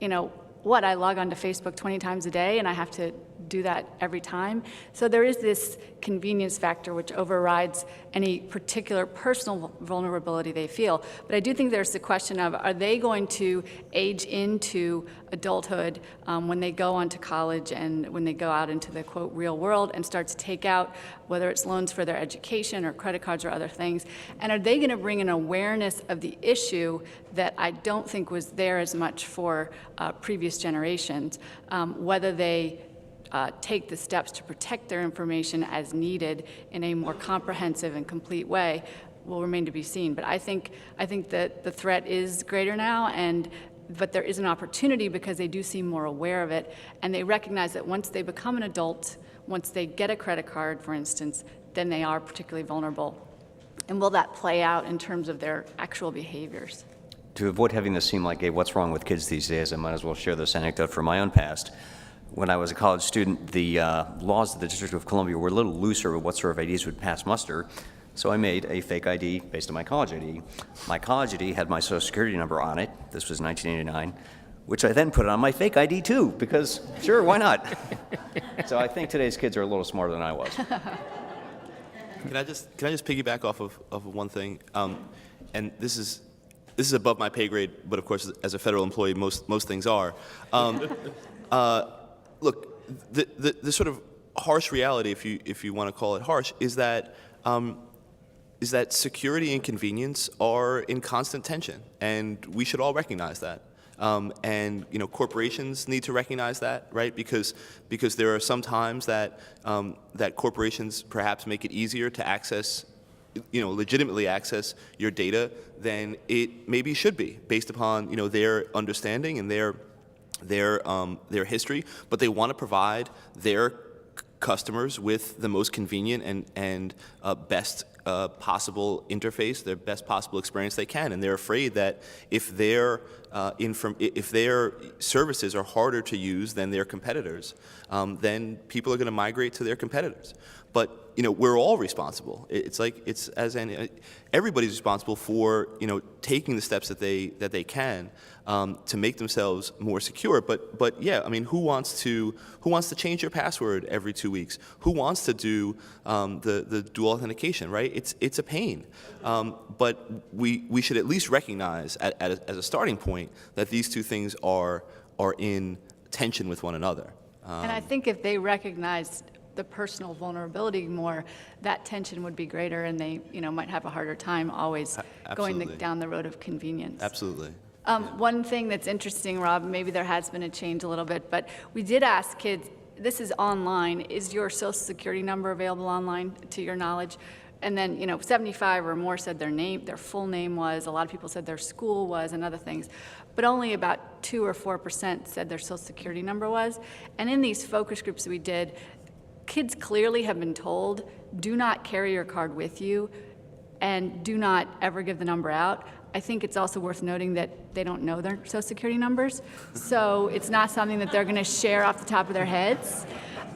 you know, I log on to Facebook 20 times a day and I have to do that every time. So there is this convenience factor which overrides any particular personal vulnerability they feel. But I do think there's the question of, are they going to age into adulthood when they go on to college and when they go out into the, quote, real world and start to take out, whether it's loans for their education or credit cards or other things, and are they going to bring an awareness of the issue that I don't think was there as much for previous generations, whether they take the steps to protect their information as needed in a more comprehensive and complete way will remain to be seen. But I think that the threat is greater now, but there is an opportunity because they do seem more aware of it, and they recognize that once they become an adult, once they get a credit card, for instance, then they are particularly vulnerable. And will that play out in terms of their actual behaviors? To avoid having this seem like a what's wrong with kids these days, I might as well share this anecdote from my own past. When I was a college student, the laws of the District of Columbia were a little looser with what sort of IDs would pass muster, so I made a fake ID based on my college ID. My college ID had my Social Security number on it. This was 1989, which I then put on my fake ID too, because sure, why not? So I think today's kids are a little smarter than I was. Can I just piggyback off of one thing? And this is above my pay grade, but of course, as a federal employee, most things are. Look, the sort of harsh reality, if you want to call it harsh, is that security and convenience are in constant tension, and we should all recognize that. And you know, corporations need to recognize that, right? Because there are some times that that corporations perhaps make it easier to access, you know, legitimately access your data than it maybe should be, based upon, you know, their understanding and their history. But they want to provide their customers with the most convenient and best possible interface, their best possible experience they can, and they're afraid that if their services are harder to use than their competitors, then people are going to migrate to their competitors. But we're all responsible. Everybody's responsible for taking the steps that they can to make themselves more secure. But yeah, I mean, who wants to change your password every 2 weeks? Who wants to do the dual authentication? Right? It's a pain. But we should at least recognize as a starting point that these two things are in tension with one another. And I think if they recognized the personal vulnerability more, that tension would be greater, and they, might have a harder time always going down the road of convenience. Absolutely. One thing that's interesting, Rob, maybe there has been a change a little bit, but we did ask kids, this is online, is your Social Security number available online, to your knowledge? And then, 75 or more said their full name was, a lot of people said their school was, and other things. But only about 2 or 4% said their Social Security number was. And in these focus groups we did, kids clearly have been told, do not carry your card with you and do not ever give the number out. I think it's also worth noting that they don't know their Social Security numbers, so it's not something that they're going to share off the top of their heads.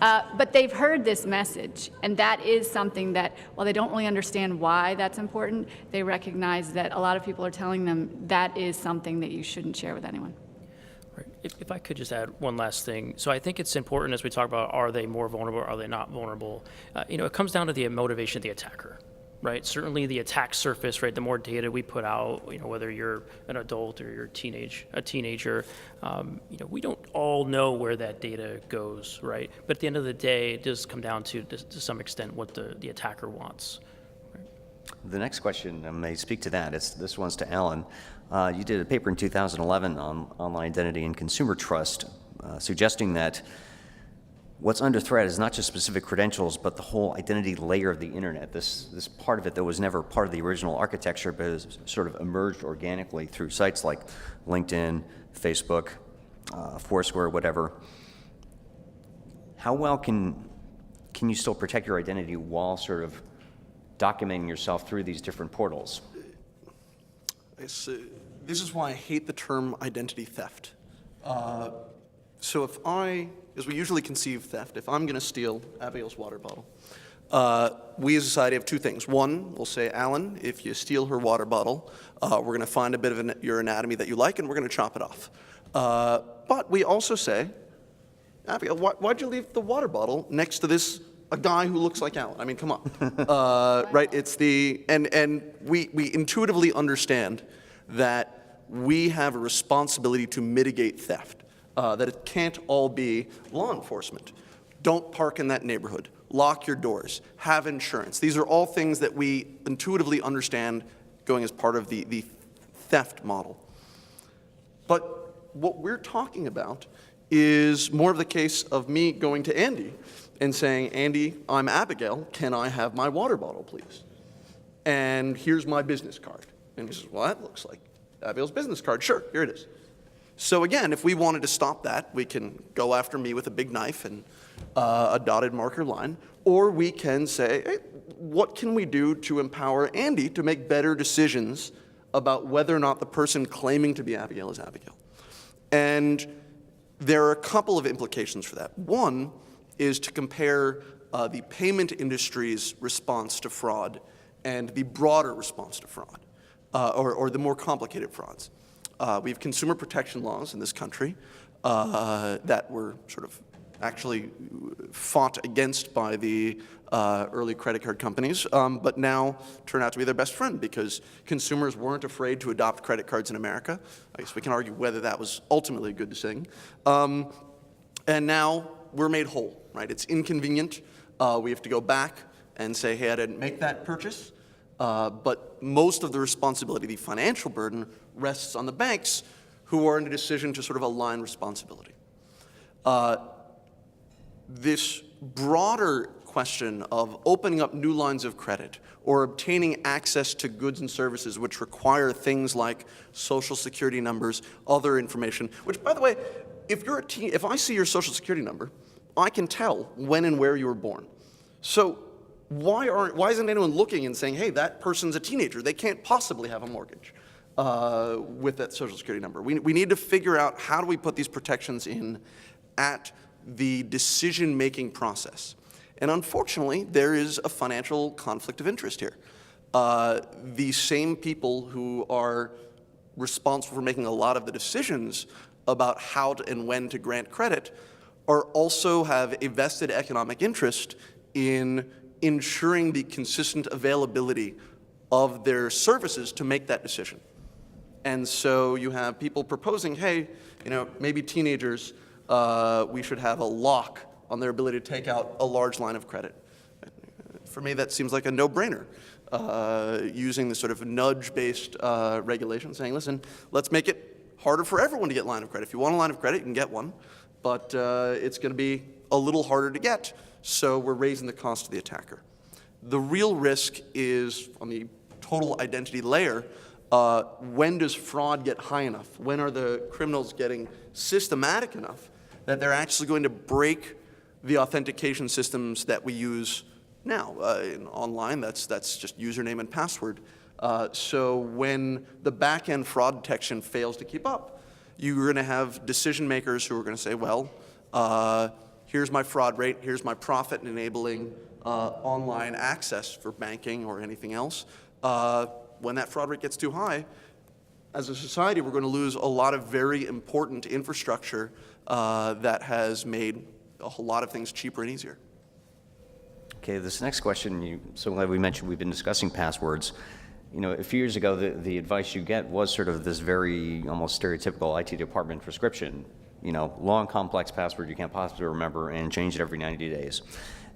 But they've heard this message, and that is something that, while they don't really understand why that's important, they recognize that a lot of people are telling them that is something that you shouldn't share with anyone. Right. If I could just add one last thing. So I think it's important as we talk about, are they more vulnerable, are they not vulnerable? It comes down to the motivation of the attacker, right? Certainly the attack surface, right? The more data we put out, whether you're an adult or you're a teenager, we don't all know where that data goes, right? But at the end of the day, it does come down to some extent what the attacker wants. The next question may speak to that. This one's to Alan. You did a paper in 2011 on online identity and consumer trust, suggesting that what's under threat is not just specific credentials, but the whole identity layer of the internet. This part of it that was never part of the original architecture, but has sort of emerged organically through sites like LinkedIn, Facebook, Foursquare, whatever. How well can you still protect your identity while sort of documenting yourself through these different portals? This is why I hate the term identity theft. So as we usually conceive theft, if I'm going to steal Abigail's water bottle, we as a society have two things. One, we'll say, Alan, if you steal her water bottle, we're going to find a bit of your anatomy that you like, and we're going to chop it off. But we also say, Abigail, why'd you leave the water bottle next to a guy who looks like Alan? I mean, come on. Right? It's and we intuitively understand that we have a responsibility to mitigate theft, that it can't all be law enforcement. Don't park in that neighborhood. Lock your doors. Have insurance. These are all things that we intuitively understand going as part of the theft model. But what we're talking about is more of the case of me going to Andy and saying, Andy, I'm Abigail. Can I have my water bottle, please? And here's my business card. And he says, well, that looks like Abigail's business card. Sure, here it is. So again, if we wanted to stop that, we can go after me with a big knife and a dotted marker line, or we can say, hey, what can we do to empower Andy to make better decisions about whether or not the person claiming to be Abigail is Abigail? And there are a couple of implications for that. One is to compare the payment industry's response to fraud and the broader response to fraud, or the more complicated frauds. We have consumer protection laws in this country that were sort of actually fought against by the early credit card companies, but now turn out to be their best friend because consumers weren't afraid to adopt credit cards in America. I guess we can argue whether that was ultimately a good decision. And now we're made whole, right? It's inconvenient. We have to go back and say, hey, I didn't make that purchase. But most of the responsibility, the financial burden, rests on the banks who are in a decision to sort of align responsibility. This broader question of opening up new lines of credit or obtaining access to goods and services which require things like Social Security numbers, other information, which, by the way, if I see your Social Security number, I can tell when and where you were born. So why isn't anyone looking and saying, hey, that person's a teenager, they can't possibly have a mortgage with that Social Security number? We need to figure out how do we put these protections in at the decision-making process. And unfortunately, there is a financial conflict of interest here. The same people who are responsible for making a lot of the decisions about how to and when to grant credit also have a vested economic interest in ensuring the consistent availability of their services to make that decision. And so you have people proposing, hey, maybe teenagers, we should have a lock on their ability to take out a large line of credit. For me, that seems like a no-brainer. Using the sort of nudge-based regulation, saying, listen, let's make it harder for everyone to get a line of credit. If you want a line of credit, you can get one, but it's going to be a little harder to get, so we're raising the cost to the attacker. The real risk is on the total identity layer. When does fraud get high enough? When are the criminals getting systematic enough that they're actually going to break the authentication systems that we use now? Online, that's just username and password. So when the back-end fraud detection fails to keep up, you're going to have decision makers who are going to say, well, here's my fraud rate, here's my profit in enabling online access for banking or anything else. When that fraud rate gets too high, as a society, we're going to lose a lot of very important infrastructure that has made a whole lot of things cheaper and easier. Okay, this next question, so glad we mentioned we've been discussing passwords. A few years ago, the advice you get was sort of this very almost stereotypical IT department prescription. Long, complex password you can't possibly remember and change it every 90 days.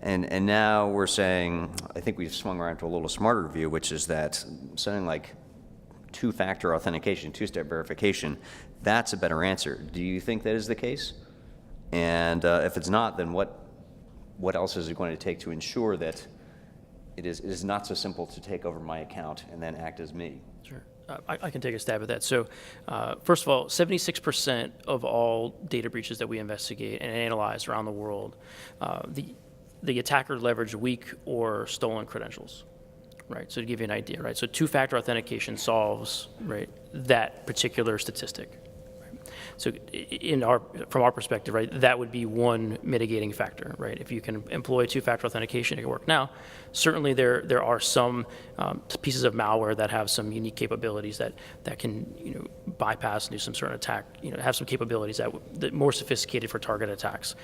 And now we're saying, I think we've swung around to a little smarter view, which is that something like two-factor authentication, two-step verification, that's a better answer. Do you think that is the case? And if it's not, then what else is it going to take to ensure that it is not so simple to take over my account and then act as me? Sure. I can take a stab at that. So first of all, 76% of all data breaches that we investigate and analyze around the world, the attacker leveraged weak or stolen credentials, right? So to give you an idea, right? So two-factor authentication solves, right, that particular statistic. So from our perspective, right, that would be one mitigating factor, right? If you can employ two-factor authentication, it can work. Now, certainly there are some pieces of malware that have some unique capabilities that can bypass and do some sort of attack, have some capabilities that more sophisticated for target attacks.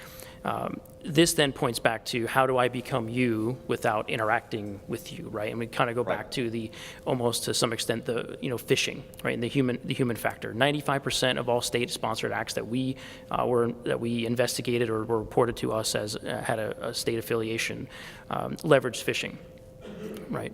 This then points back to how do I become you without interacting with you, right? And we kind of go back to almost to some extent the phishing, right? And the human factor. 95% of all state-sponsored acts that we investigated or were reported to us as had a state affiliation leveraged phishing, right?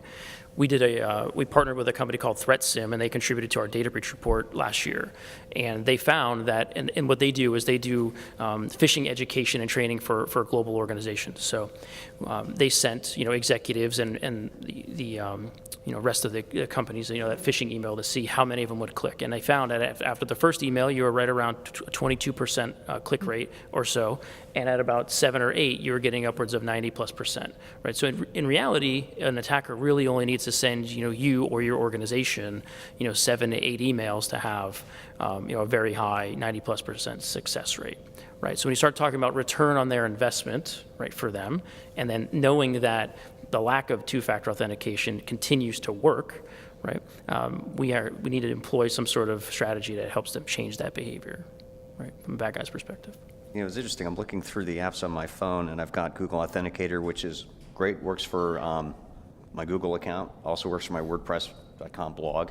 We partnered with a company called ThreatSim, and they contributed to our data breach report last year. And they found that, and what they do is they do phishing education and training for global organizations. So they sent executives and the rest of the companies that phishing email to see how many of them would click. And they found that after the first email, you were right around 22% click rate or so, and at about 7 or 8, you were getting upwards of 90+%. Right. So in reality, an attacker really only needs to send you or your organization 7 to 8 emails to have a very high 90+% success rate. Right. So when you start talking about return on their investment, right, for them, and then knowing that the lack of two-factor authentication continues to work, right, we need to employ some sort of strategy that helps them change that behavior, right, from a bad guy's perspective. It's interesting. I'm looking through the apps on my phone, and I've got Google Authenticator, which is great, works for my Google account, also works for my WordPress.com blog.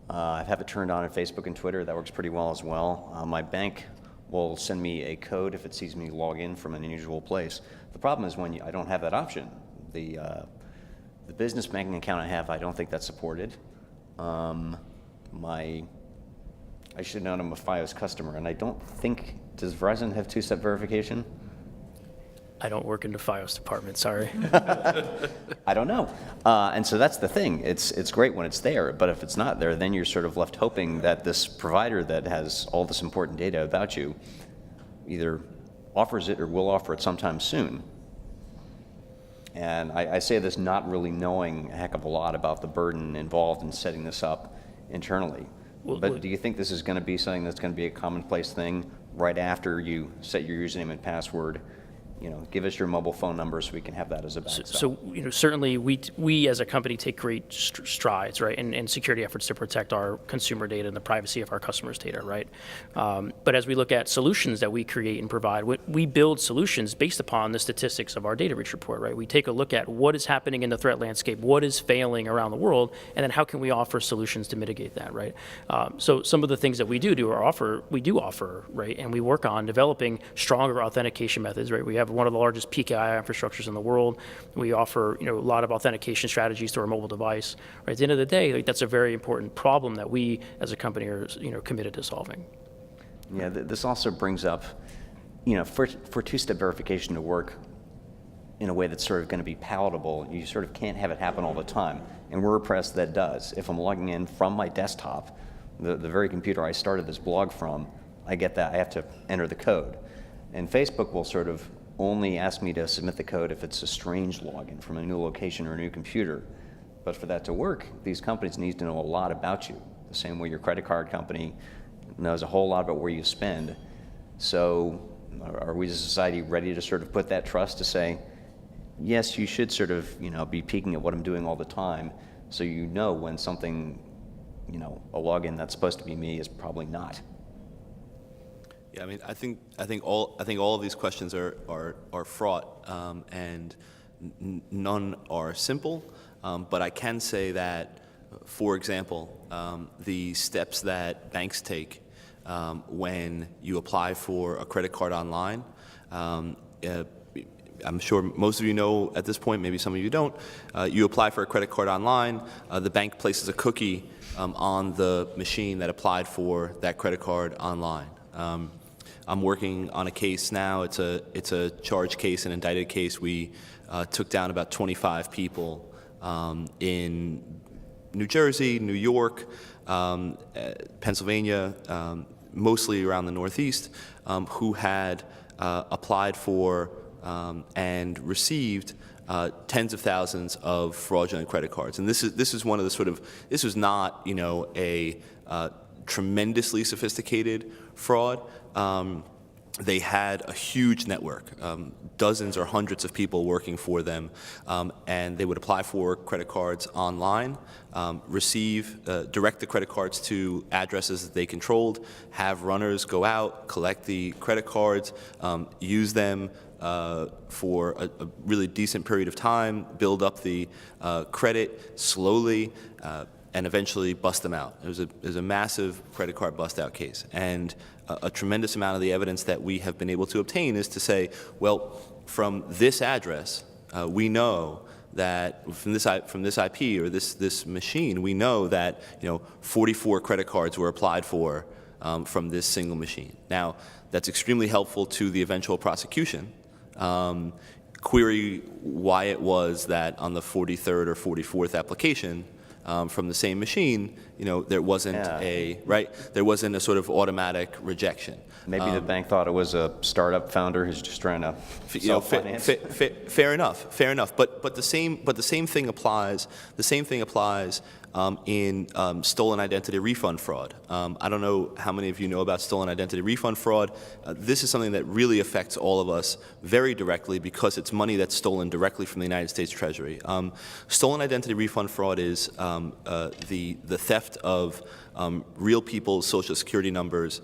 I have it turned on Facebook and Twitter. That works pretty well as well. My bank will send me a code if it sees me log in from an unusual place. The problem is when I don't have that option. The business banking account I have, I don't think that's supported. I should know I'm a FiOS customer, and I don't think, does Verizon have two-step verification? I don't work in the FiOS department, sorry. I don't know. And so that's the thing. It's great when it's there, but if it's not there, then you're sort of left hoping that this provider that has all this important data about you either offers it or will offer it sometime soon. And I say this not really knowing a heck of a lot about the burden involved in setting this up internally. But do you think this is going to be something that's going to be a commonplace thing right after you set your username and password? You know, give us your mobile phone number so we can have that as a backstop. So you know, certainly we as a company take great strides, right, in security efforts to protect our consumer data and the privacy of our customers' data, right? But as we look at solutions that we create and provide, we build solutions based upon the statistics of our data breach report, right? We take a look at what is happening in the threat landscape, what is failing around the world, and then how can we offer solutions to mitigate that, right? So some of the things that we do offer, right, and we work on developing stronger authentication methods, right? We have one of the largest PKI infrastructures in the world. We offer, you know, a lot of authentication strategies through our mobile device. Right? At the end of the day, like, that's a very important problem that we as a company are, you know, committed to solving. Yeah, this also brings up, you know, for two-step verification to work in a way that's sort of going to be palatable, you sort of can't have it happen all the time. And WordPress that does. If I'm logging in from my desktop, the very computer I started this blog from, I get that, I have to enter the code. And Facebook will sort of only ask me to submit the code if it's a strange login from a new location or a new computer. But for that to work, these companies need to know a lot about you, the same way your credit card company knows a whole lot about where you spend. So are we as a society ready to sort of put that trust to say, yes, you should sort of, you know, be peeking at what I'm doing all the time, so you know when something, you know, a login that's supposed to be me is probably not. Yeah, I mean, I think all of these questions are fraught, and none are simple. But I can say that, for example, the steps that banks take when you apply for a credit card online. I'm sure most of you know at this point, maybe some of you don't. You apply for a credit card online. The bank places a cookie on the machine that applied for that credit card online. I'm working on a case now. It's a charged case, an indicted case. We took down about 25 people in New Jersey, New York, Pennsylvania, mostly around the Northeast, who had applied for and received tens of thousands of fraudulent credit cards. And this is one of the sort of, this was not, you know, a tremendously sophisticated fraud. They had a huge network, dozens or hundreds of people working for them, and they would apply for credit cards online, direct the credit cards to addresses that they controlled, have runners go out, collect the credit cards, use them for a really decent period of time, build up the credit slowly, and eventually bust them out. It was a massive credit card bust-out case. And a tremendous amount of the evidence that we have been able to obtain is to say, well, from this address, we know that from this IP or this machine, we know that, you know, 44 credit cards were applied for from this single machine. Now, that's extremely helpful to the eventual prosecution. Query why it was that on the 43rd or 44th application from the same machine, you know, there wasn't there wasn't a sort of automatic rejection. Maybe the bank thought it was a startup founder who's just trying to self-finance. Fair enough. But the same thing applies. The same thing applies in stolen identity refund fraud. I don't know how many of you know about stolen identity refund fraud. This is something that really affects all of us very directly because it's money that's stolen directly from the United States Treasury. Stolen identity refund fraud is the theft of real people's Social Security numbers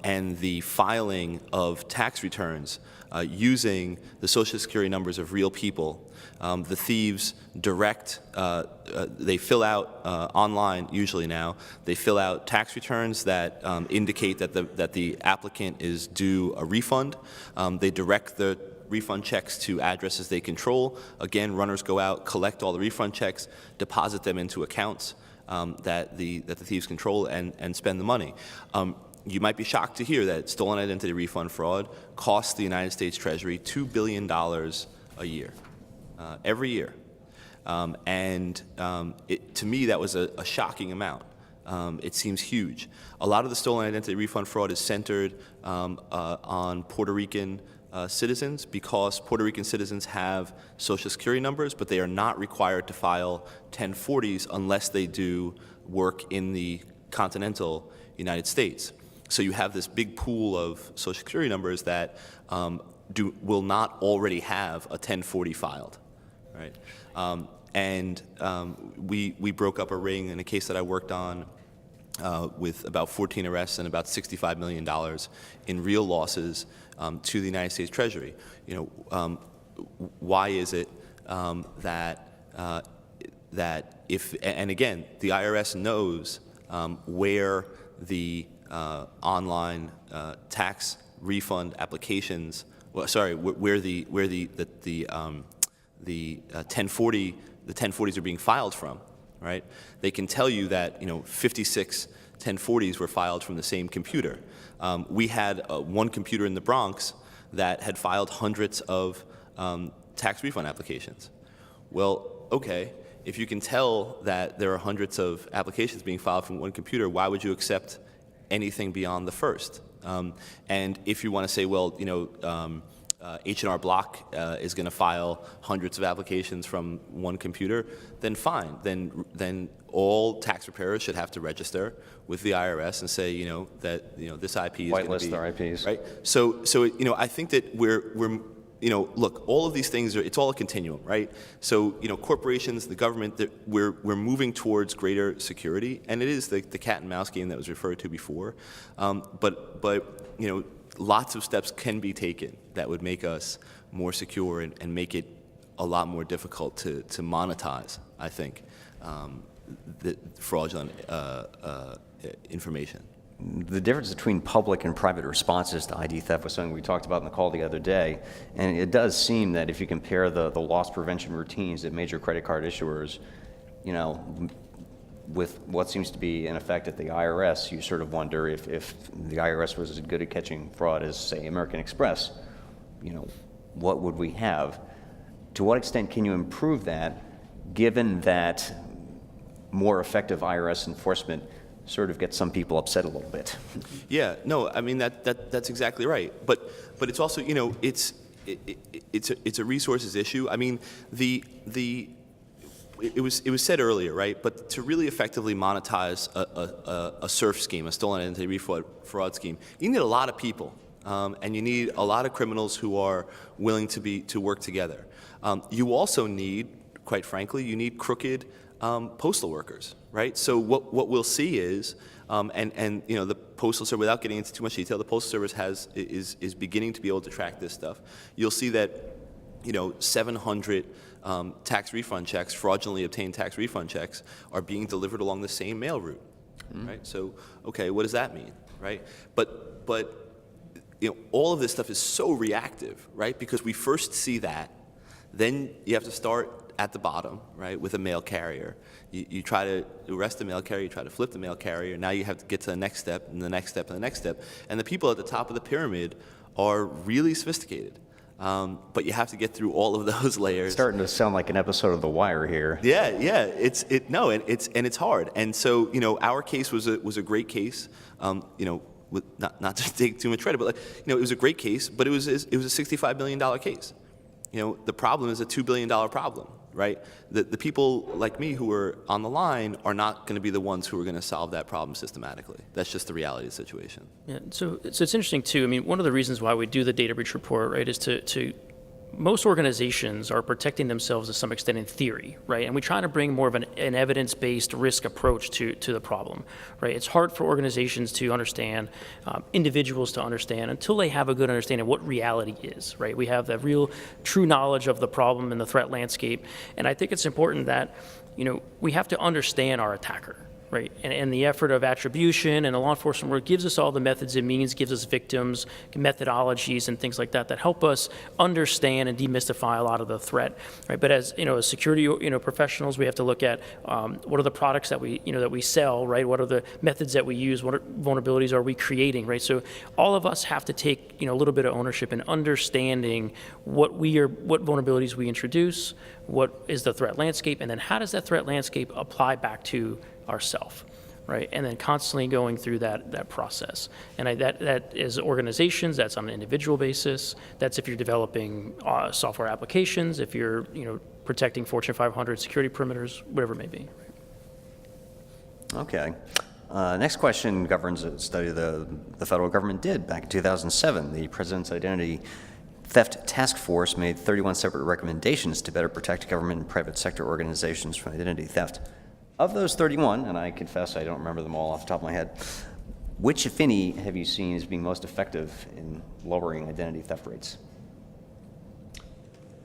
and the filing of tax returns using the Social Security numbers of real people. The thieves they fill out online usually now, they fill out tax returns that indicate that the applicant is due a refund. They direct the refund checks to addresses they control. Again, runners go out, collect all the refund checks, deposit them into accounts that the thieves control and spend the money. You might be shocked to hear that stolen identity refund fraud costs the United States Treasury $2 billion a year, every year. To me, that was a shocking amount. It seems huge. A lot of the stolen identity refund fraud is centered on Puerto Rican citizens because Puerto Rican citizens have Social Security numbers, but they are not required to file 1040s unless they do work in the continental United States. So you have this big pool of Social Security numbers that will not already have a 1040 filed, right? We broke up a ring in a case that I worked on with about 14 arrests and about $65 million in real losses to the United States Treasury. Why is it that if, and again, the IRS knows where the online tax refund applications, where the 1040s are being filed from, right? They can tell you that 56 1040s were filed from the same computer. We had one computer in the Bronx that had filed hundreds of tax refund applications. Well, okay, if you can tell that there are hundreds of applications being filed from one computer, why would you accept anything beyond the first? And if you want to say, well, H&R Block is going to file hundreds of applications from one computer, then fine. Then all tax preparers should have to register with the IRS and say, that this IP is going to be whitelist their IPs, right. So I think that we're look, all of these things it's all a continuum, right? So corporations, the government, we're moving towards greater security, and it is the cat and mouse game that was referred to before. But lots of steps can be taken that would make us more secure and make it a lot more difficult to monetize, I think, the fraudulent information. The difference between public and private responses to ID theft was something we talked about in the call the other day, and it does seem that if you compare the loss prevention routines at major credit card issuers, with what seems to be in effect at the IRS, you sort of wonder if the IRS was as good at catching fraud as, say, American Express, what would we have? To what extent can you improve that, given that more effective IRS enforcement sort of gets some people upset a little bit? Yeah, no, I mean that's exactly right. But it's also it's a resources issue. I mean it was said earlier, right? But to really effectively monetize a SURF scheme, a stolen identity fraud scheme, you need a lot of people, and you need a lot of criminals who are willing to work together. You also need, quite frankly, you need crooked postal workers, right? So what we'll see is, the Postal Service, without getting into too much detail, the Postal Service is beginning to be able to track this stuff. You'll see that 700 tax refund checks, fraudulently obtained tax refund checks, are being delivered along the same mail route, right? So, okay, what does that mean, right? But all of this stuff is so reactive, right? Because we first see that, then you have to start at the bottom, right, with a mail carrier. You try to arrest the mail carrier, you try to flip the mail carrier, now you have to get to the next step, and the next step, and the next step. And the people at the top of the pyramid are really sophisticated. But you have to get through all of those layers. It's starting to sound like an episode of The Wire here. Yeah, it's hard. And so, our case was a great case. Not to take too much credit, but it was a great case, but it was a $65 million case. The problem is a $2 billion problem, right? The people like me who are on the line are not going to be the ones who are going to solve that problem systematically. That's just the reality of the situation. Yeah, so it's interesting too. I mean, one of the reasons why we do the data breach report, right, is to most organizations are protecting themselves to some extent in theory, right? And we try to bring more of an evidence-based risk approach to the problem, right? It's hard for organizations to understand, individuals to understand, until they have a good understanding of what reality is, right? We have the real, true knowledge of the problem and the threat landscape. And I think it's important that, we have to understand our attacker, right? And the effort of attribution and the law enforcement work gives us all the methods and means, gives us victims, methodologies, and things like that help us understand and demystify a lot of the threat, right? But as as security professionals, we have to look at what are the products that we sell, right? What are the methods that we use? What vulnerabilities are we creating, right? So all of us have to take a little bit of ownership in understanding what vulnerabilities we introduce, what is the threat landscape, and then how does that threat landscape apply back to ourself, right? And then constantly going through that process. And that is organizations, that's on an individual basis, that's if you're developing software applications, if you're protecting Fortune 500 security perimeters, whatever it may be. Okay. Next question governs a study the federal government did back in 2007. The President's Identity Theft Task Force made 31 separate recommendations to better protect government and private sector organizations from identity theft. Of those 31, and I confess I don't remember them all off the top of my head, which, if any, have you seen as being most effective in lowering identity theft rates?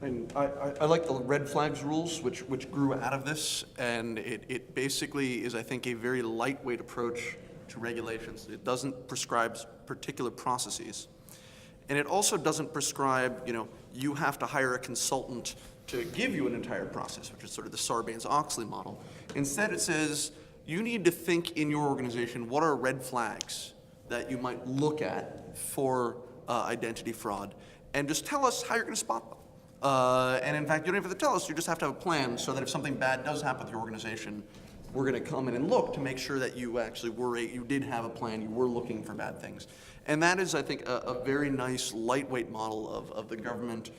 And I like the red flags rules, which grew out of this, and it basically is, I think, a very lightweight approach to regulations. It doesn't prescribe particular processes. And it also doesn't prescribe, you have to hire a consultant to give you an entire process, which is sort of the Sarbanes-Oxley model. Instead, it says, you need to think in your organization, what are red flags that you might look at for identity fraud, and just tell us how you're going to spot them. And in fact, you don't have to tell us, you just have to have a plan so that if something bad does happen with your organization, we're going to come in and look to make sure that you actually you did have a plan, you were looking for bad things. And that is, I think, a very nice lightweight model of the government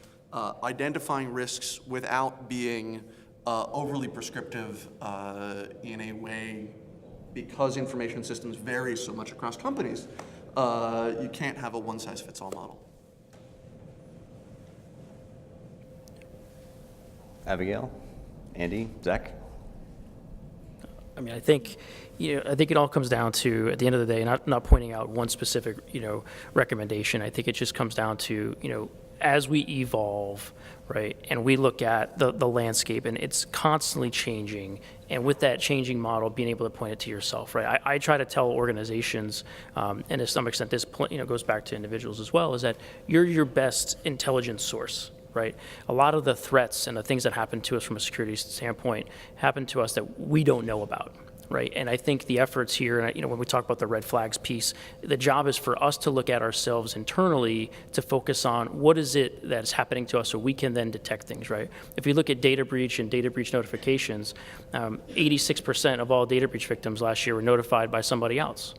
identifying risks without being overly prescriptive in a way, because information systems vary so much across companies, you can't have a one-size-fits-all model. Abigail, Andy, Zach? I mean, I think it all comes down to, at the end of the day, not pointing out one specific, recommendation. I think it just comes down to, as we evolve, right, and we look at the landscape, and it's constantly changing, and with that changing model, being able to point it to yourself, right? I try to tell organizations, and to some extent this, goes back to individuals as well, is that you're your best intelligence source. Right? A lot of the threats and the things that happen to us from a security standpoint happen to us that we don't know about, right? And I think the efforts here, and when we talk about the red flags piece, the job is for us to look at ourselves internally to focus on what is it that's happening to us so we can then detect things, right? If you look at data breach and data breach notifications, 86% of all data breach victims last year were notified by somebody else.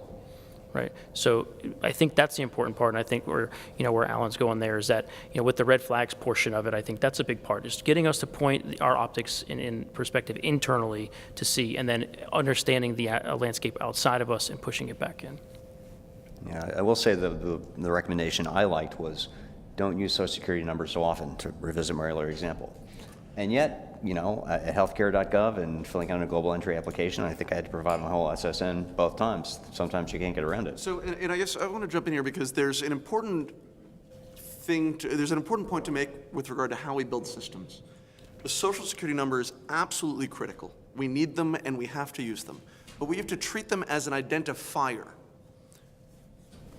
Right. So I think that's the important part, and I think where Alan's going there is that with the red flags portion of it, I think that's a big part, just getting us to point our optics in perspective internally to see, and then understanding the landscape outside of us and pushing it back in. Yeah, I will say the recommendation I liked was don't use Social Security numbers so often, to revisit my earlier example. And yet, at healthcare.gov and filling out a global entry application, I think I had to provide my whole SSN both times. Sometimes you can't get around it. So, and I guess I want to jump in here because there's an important point to make with regard to how we build systems. The Social Security number is absolutely critical. We need them and we have to use them. But we have to treat them as an identifier.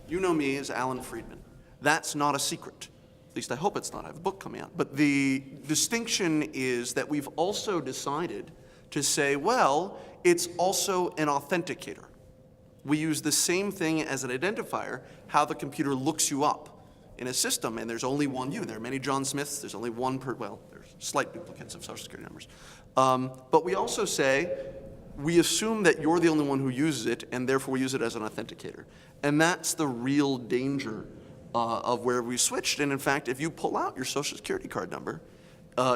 You know me as Alan Friedman. That's not a secret. At least I hope it's not. I have a book coming out. But the distinction is that we've also decided to say, well, it's also an authenticator. We use the same thing as an identifier, how the computer looks you up in a system, and there's only one you. There are many John Smiths. There's only one there's slight duplicates of Social Security numbers. But we also say, we assume that you're the only one who uses it, and therefore we use it as an authenticator. And that's the real danger of where we switched. And in fact, if you pull out your Social Security card number,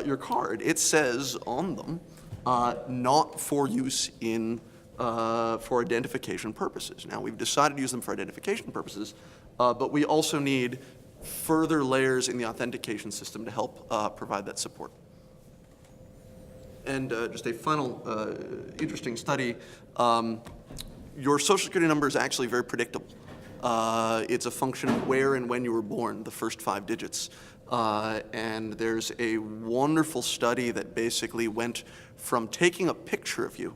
your card, it says on them, not for use for identification purposes. Now, we've decided to use them for identification purposes, but we also need further layers in the authentication system to help provide that support. And just a final interesting study, your Social Security number is actually very predictable. It's a function of where and when you were born, the first 5 digits. And there's a wonderful study that basically went from taking a picture of you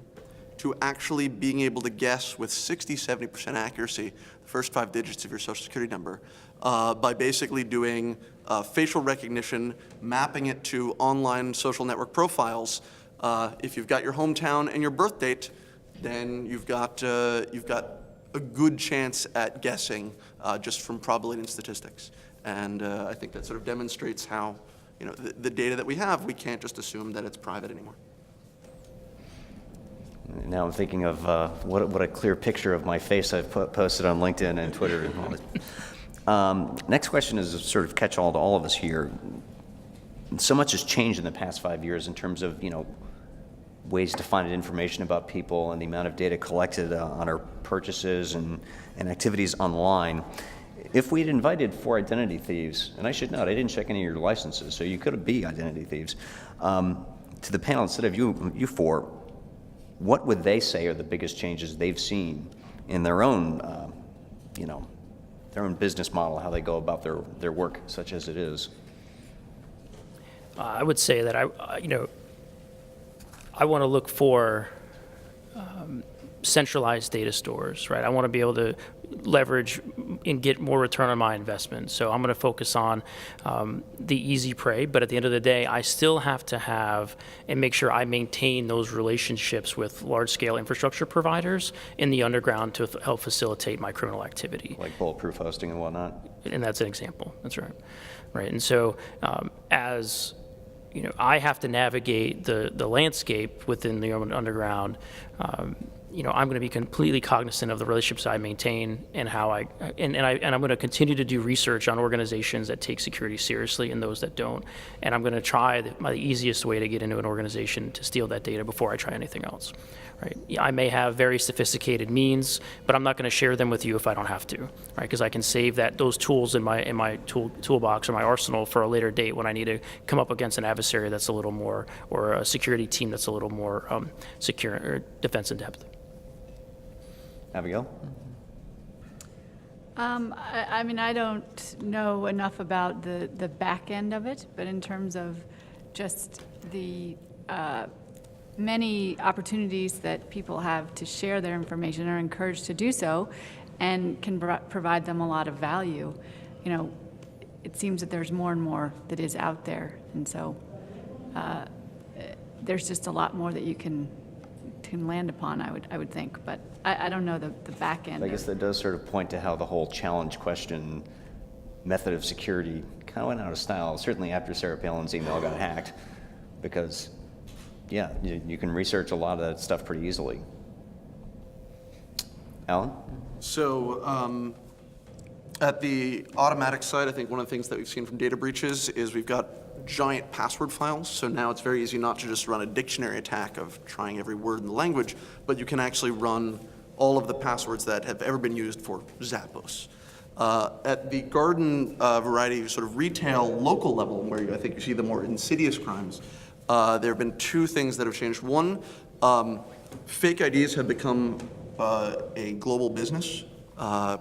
to actually being able to guess with 60–70% accuracy the first 5 digits of your Social Security number by basically doing facial recognition, mapping it to online social network profiles. If you've got your hometown and your birth date, then you've got a good chance at guessing just from probability and statistics. And I think that sort of demonstrates how, the data that we have, we can't just assume that it's private anymore. Now I'm thinking of what a clear picture of my face I've posted on LinkedIn and Twitter and all that. Next question is a sort of catch-all to all of us here. So much has changed in the past 5 years in terms of, ways to find information about people and the amount of data collected on our purchases and activities online. If we'd invited 4 identity thieves, and I should note, I didn't check any of your licenses, so you could be identity thieves, to the panel instead of you 4, what would they say are the biggest changes they've seen in their own, their own business model, how they go about their work, such as it is? I would say that I want to look for centralized data stores, right? I want to be able to leverage and get more return on my investment. So I'm going to focus on the easy prey, but at the end of the day, I still have to have and make sure I maintain those relationships with large-scale infrastructure providers in the underground to help facilitate my criminal activity. Like bulletproof hosting and whatnot? And that's an example. That's right. Right. And so as I have to navigate the landscape within the underground. I'm going to be completely cognizant of the relationships I maintain and how I'm going to continue to do research on organizations that take security seriously and those that don't. And I'm going to try the easiest way to get into an organization to steal that data before I try anything else. Right? I may have very sophisticated means, but I'm not going to share them with you if I don't have to, right? Because I can save those tools in my toolbox or my arsenal for a later date when I need to come up against an adversary that's a little more, or a security team that's a little more secure or defense in depth. Abigail? I don't know enough about the back end of it, but in terms of just the many opportunities that people have to share their information are encouraged to do so and can provide them a lot of value. It seems that there's more and more that is out there, and so there's just a lot more that you can land upon, I would think, but I don't know the back end. I guess that does sort of point to how the whole challenge question method of security kind of went out of style, certainly after Sarah Palin's email got hacked, because you can research a lot of that stuff pretty easily. Alan? So at the automatic side, I think one of the things that we've seen from data breaches is we've got giant password files. So now it's very easy not to just run a dictionary attack of trying every word in the language, but you can actually run all of the passwords that have ever been used for Zappos. At the garden variety sort of retail local level, where I think you see the more insidious crimes, there have been 2 things that have changed. One, fake IDs have become a global business,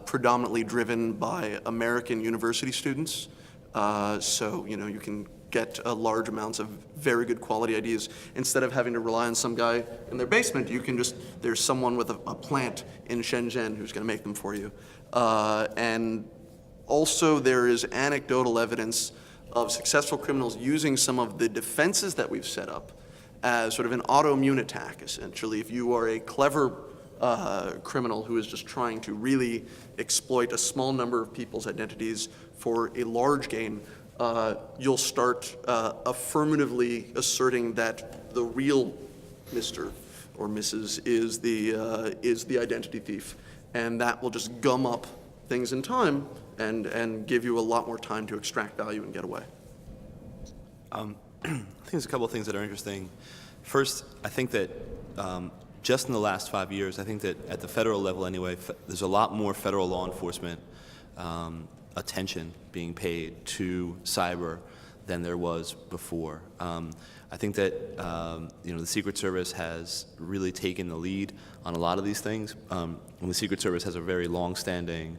predominantly driven by American university students. So, you can get large amounts of very good quality IDs. Instead of having to rely on some guy in their basement, you can there's someone with a plant in Shenzhen who's going to make them for you. And also there is anecdotal evidence of successful criminals using some of the defenses that we've set up as sort of an autoimmune attack, essentially. If you are a clever criminal who is just trying to really exploit a small number of people's identities for a large gain, you'll start affirmatively asserting that the real Mr. or Mrs. is the identity thief, and that will just gum up things in time and give you a lot more time to extract value and get away. I think there's a couple of things that are interesting. First, I think that just in the last 5 years, I think that at the federal level anyway, there's a lot more federal law enforcement attention being paid to cyber than there was before. I think that the Secret Service has really taken the lead on a lot of these things. And the Secret Service has a very long-standing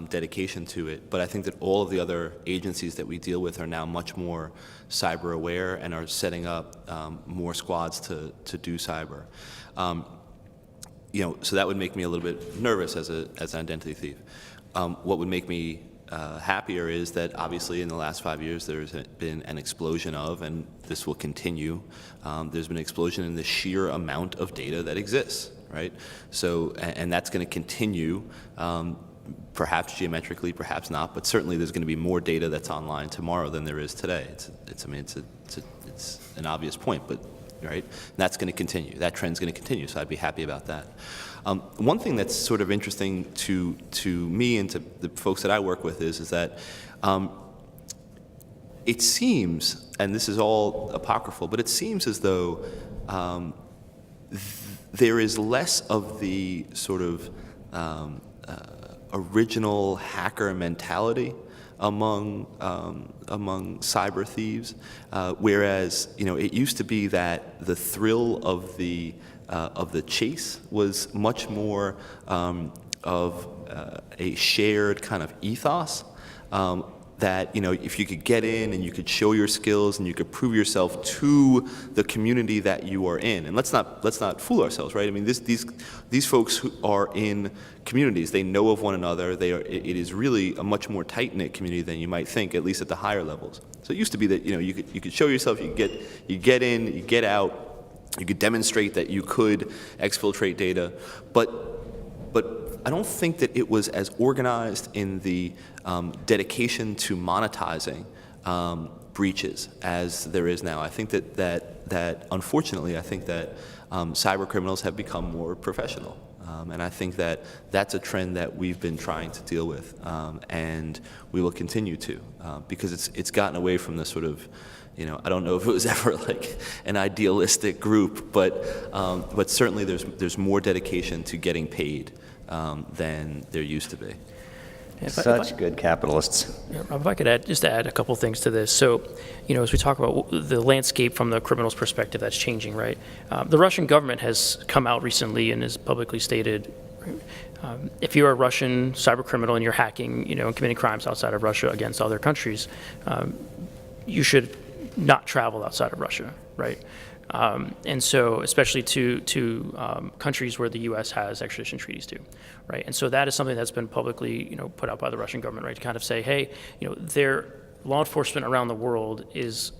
dedication to it, but I think that all of the other agencies that we deal with are now much more cyber aware and are setting up more squads to do cyber. So that would make me a little bit nervous as an identity thief. What would make me happier is that obviously in the last 5 years there's been an explosion of, and this will continue, there's been an explosion in the sheer amount of data that exists, right? So, and that's going to continue, perhaps geometrically, perhaps not, but certainly there's going to be more data that's online tomorrow than there is today. It's an obvious point, but right? And that's going to continue. That trend's going to continue, so I'd be happy about that. One thing that's sort of interesting to me and to the folks that I work with is that it seems, and this is all apocryphal, but it seems as though there is less of the sort of original hacker mentality among cyber thieves, whereas it used to be that the thrill of the chase was much more of a shared kind of ethos. That if you could get in and you could show your skills and you could prove yourself to the community that you are in, and let's not fool ourselves, right? I mean, these folks who are in communities, they know of one another. It is really a much more tight-knit community than you might think, at least at the higher levels. So it used to be that you could show yourself, you get in, you get out, you could demonstrate that you could exfiltrate data, but I don't think that it was as organized in the dedication to monetizing breaches as there is now. I think that unfortunately, I think that cyber criminals have become more professional. And I think that that's a trend that we've been trying to deal with, and we will continue to, because it's gotten away from the sort of, I don't know if it was ever like an idealistic group, but certainly there's more dedication to getting paid than there used to be. Such good capitalists. Yeah, Rob, if I could add a couple things to this. So, as we talk about the landscape from the criminal's perspective, that's changing, right? The Russian government has come out recently and has publicly stated, if you're a Russian cyber criminal and you're hacking, and committing crimes outside of Russia against other countries, you should not travel outside of Russia, right? And so, especially to countries where the U.S. has extradition treaties to, right? And so that is something that's been publicly, put out by the Russian government, right? To kind of say, hey, their law enforcement around the world is,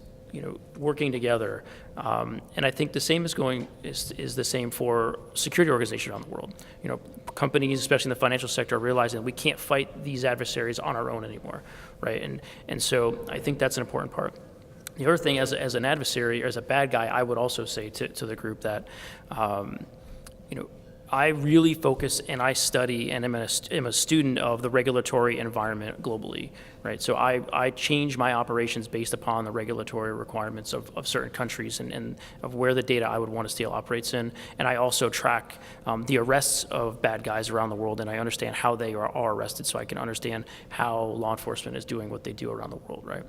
working together, and I think the same is the same for security organizations around the world. Companies, especially in the financial sector, are realizing that we can't fight these adversaries on our own anymore, right? And so I think that's an important part. The other thing, as an adversary or as a bad guy, I would also say to the group that, I really focus and I study and am a student of the regulatory environment globally, right? So I change my operations based upon the regulatory requirements of certain countries and of where the data I would want to steal operates in. And I also track the arrests of bad guys around the world, and I understand how they are arrested, so I can understand how law enforcement is doing what they do around the world, right?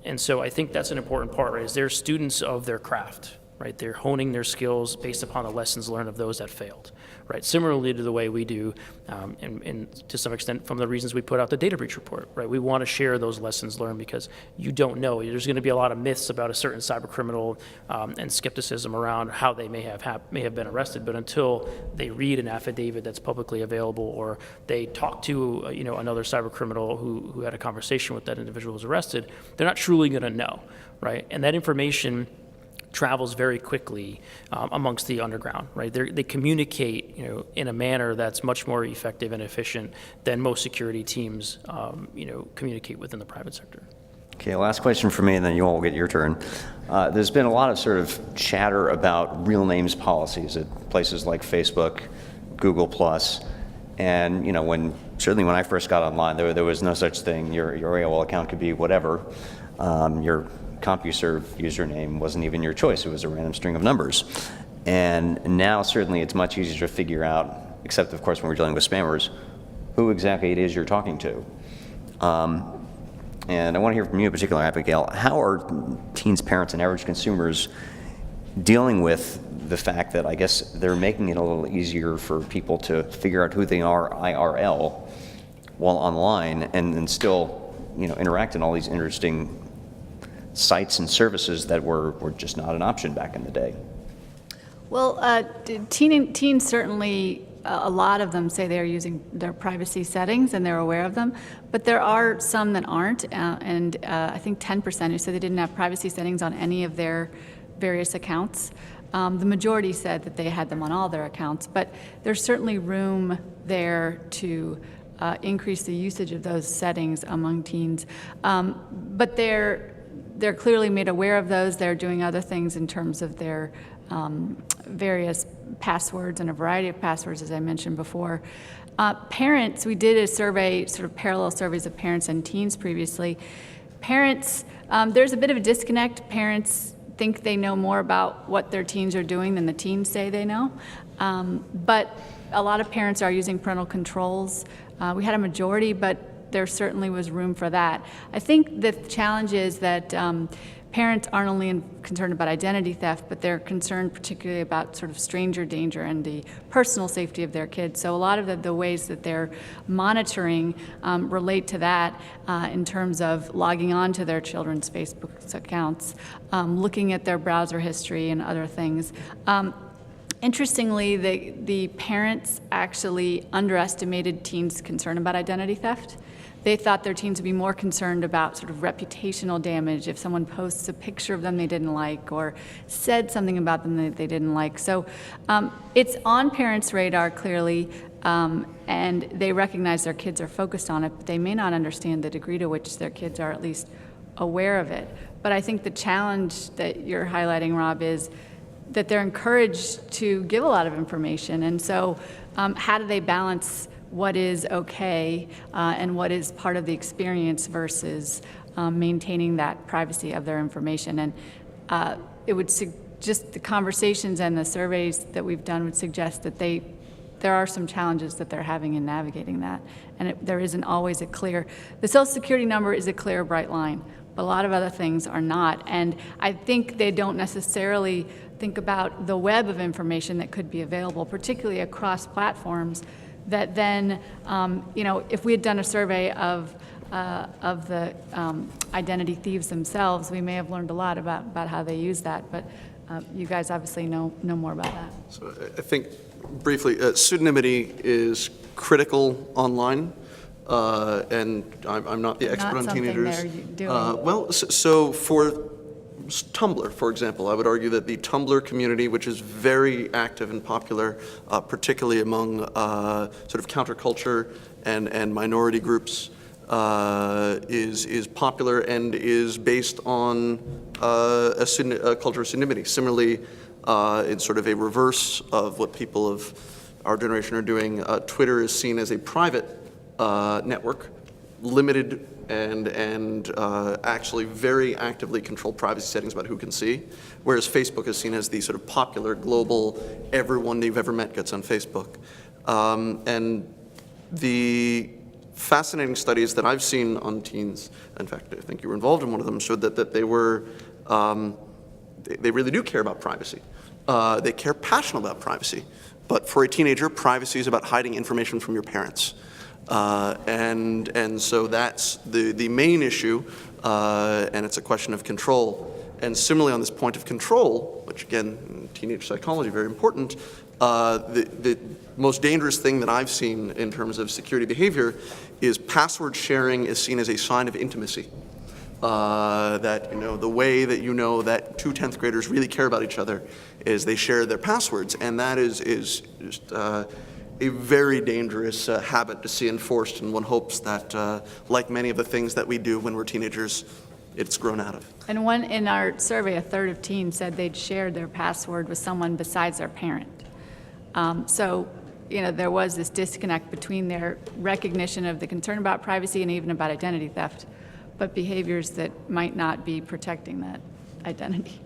And so I think that's an important part, right? Is they're students of their craft, right? They're honing their skills based upon the lessons learned of those that failed, right? Similarly to the way we do, and to some extent from the reasons we put out the data breach report, right? We want to share those lessons learned because you don't know. There's going to be a lot of myths about a certain cyber criminal and skepticism around how they may have been arrested, but until they read an affidavit that's publicly available or they talk to another cyber criminal who had a conversation with that individual who was arrested, they're not truly going to know, right? And that information travels very quickly amongst the underground, right? They communicate, in a manner that's much more effective and efficient than most security teams, communicate within the private sector. Okay, last question for me, and then you all will get your turn. There's been a lot of sort of chatter about real names policies at places like Facebook, Google+, and certainly when I first got online, there was no such thing. Your AOL account could be whatever. Your CompuServe username wasn't even your choice. It was a random string of numbers. And now certainly it's much easier to figure out, except of course when we're dealing with spammers, who exactly it is you're talking to. And I want to hear from you in particular, Abigail. How are teens, parents, and average consumers dealing with the fact that I guess they're making it a little easier for people to figure out who they are IRL while online and still interact in all these interesting sites and services that were just not an option back in the day? Well, teens certainly, a lot of them say they're using their privacy settings and they're aware of them, but there are some that aren't, and I think 10% who said they didn't have privacy settings on any of their various accounts. The majority said that they had them on all their accounts, but there's certainly room there to increase the usage of those settings among teens. But they're clearly made aware of those. They're doing other things in terms of their various passwords and a variety of passwords, as I mentioned before. Parents, we did a survey, sort of parallel surveys of parents and teens previously. Parents, there's a bit of a disconnect. Parents think they know more about what their teens are doing than the teens say they know. But a lot of parents are using parental controls. We had a majority, but there certainly was room for that. I think the challenge is that parents aren't only concerned about identity theft, but they're concerned particularly about sort of stranger danger and the personal safety of their kids. So a lot of the ways that they're monitoring relate to that in terms of logging on to their children's Facebook accounts, looking at their browser history and other things. Interestingly, the parents actually underestimated teens' concern about identity theft. They thought their teens would be more concerned about sort of reputational damage if someone posts a picture of them they didn't like or said something about them that they didn't like. So it's on parents' radar clearly, and they recognize their kids are focused on it, but they may not understand the degree to which their kids are at least aware of it. But I think the challenge that you're highlighting, Rob, is that they're encouraged to give a lot of information. And so how do they balance what is okay and what is part of the experience versus maintaining that privacy of their information? And it would just the conversations and the surveys that we've done would suggest that there are some challenges that they're having in navigating that. And there isn't always a clear, the Social Security number is a clear, bright line, but a lot of other things are not. And I think they don't necessarily think about the web of information that could be available, particularly across platforms, that then, if we had done a survey of the identity thieves themselves, we may have learned a lot about how they use that, but you guys obviously know more about that. So I think, briefly, pseudonymity is critical online, and I'm not the expert on teenagers. So for Tumblr, for example, I would argue that the Tumblr community, which is very active and popular, particularly among sort of counterculture and minority groups, is popular and is based on a culture of pseudonymity. Similarly, in sort of a reverse of what people of our generation are doing, Twitter is seen as a private network, limited and actually very actively controlled privacy settings about who can see, whereas Facebook is seen as the sort of popular, global, everyone you've ever met gets on Facebook. And the fascinating studies that I've seen on teens, in fact, I think you were involved in one of them, showed that they were, they really do care about privacy. They care passionately about privacy. But for a teenager, privacy is about hiding information from your parents. And so that's the main issue, and it's a question of control. And similarly on this point of control, which again, in teenage psychology, very important, the most dangerous thing that I've seen in terms of security behavior is password sharing is seen as a sign of intimacy. That, the way that that two 10th graders really care about each other is they share their passwords, and that is just a very dangerous habit to see enforced, and one hopes that, like many of the things that we do when we're teenagers, it's grown out of. And in our survey, a third of teens said they'd shared their password with someone besides their parent. So, there was this disconnect between their recognition of the concern about privacy and even about identity theft, but behaviors that might not be protecting that identity.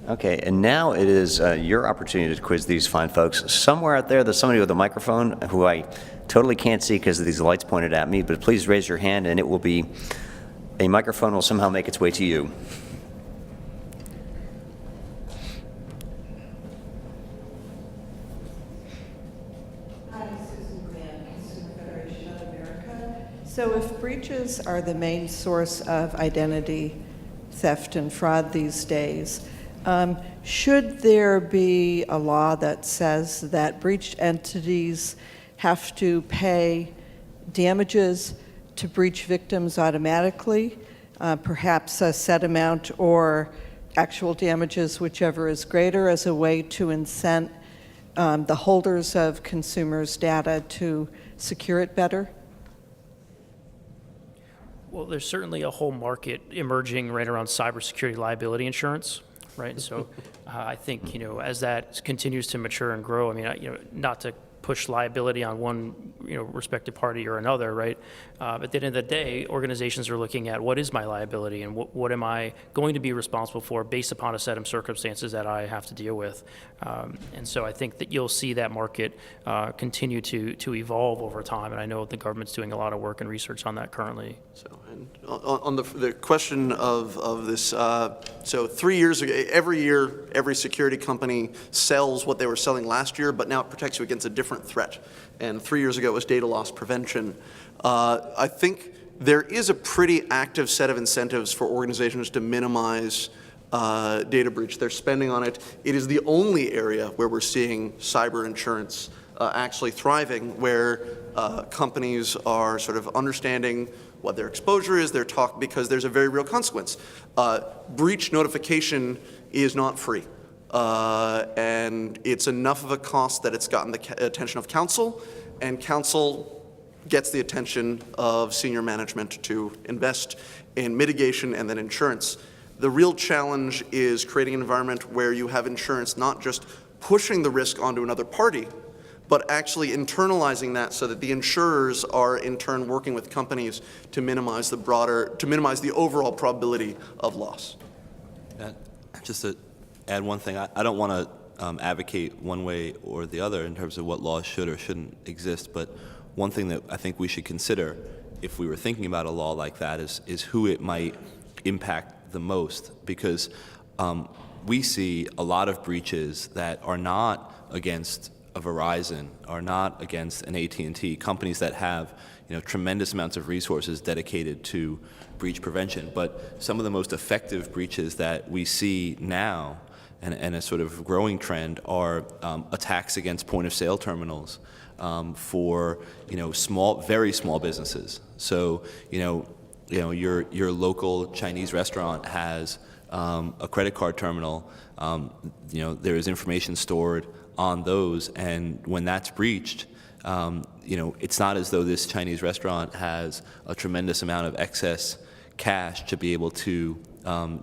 Okay, and now it is your opportunity to quiz these fine folks. Somewhere out there, there's somebody with a microphone who I totally can't see because of these lights pointed at me, but please raise your hand and a microphone will somehow make its way to you. So if breaches are the main source of identity theft and fraud these days, should there be a law that says that breached entities have to pay damages to breach victims automatically, perhaps a set amount or actual damages, whichever is greater, as a way to incent the holders of consumers' data to secure it better? Well, there's certainly a whole market emerging right around cybersecurity liability insurance, right? And so I think, as that continues to mature and grow, I mean, not to push liability on one, respective party or another, right? But at the end of the day, organizations are looking at what is my liability and what am I going to be responsible for based upon a set of circumstances that I have to deal with. And so I think that you'll see that market continue to evolve over time. And I know the government's doing a lot of work and research on that currently. So, and on the question of this, so 3 years ago, every year, every security company sells what they were selling last year, but now it protects you against a different threat. And 3 years ago, it was data loss prevention. I think there is a pretty active set of incentives for organizations to minimize data breach. They're spending on it. It is the only area where we're seeing cyber insurance actually thriving, where companies are sort of understanding what their exposure is, because there's a very real consequence. Breach notification is not free. And it's enough of a cost that it's gotten the attention of counsel, and counsel gets the attention of senior management to invest in mitigation and then insurance. The real challenge is creating an environment where you have insurance not just pushing the risk onto another party, but actually internalizing that so that the insurers are in turn working with companies to minimize the overall probability of loss. Just to add one thing, I don't want to advocate one way or the other in terms of what laws should or shouldn't exist, but one thing that I think we should consider if we were thinking about a law like that is who it might impact the most, because we see a lot of breaches that are not against a Verizon, are not against an AT&T, companies that have tremendous amounts of resources dedicated to breach prevention. But some of the most effective breaches that we see now, and a sort of growing trend, are attacks against point-of-sale terminals for very small businesses. So your local Chinese restaurant has a credit card terminal. There is information stored on those, and when that's breached, it's not as though this Chinese restaurant has a tremendous amount of excess cash to be able to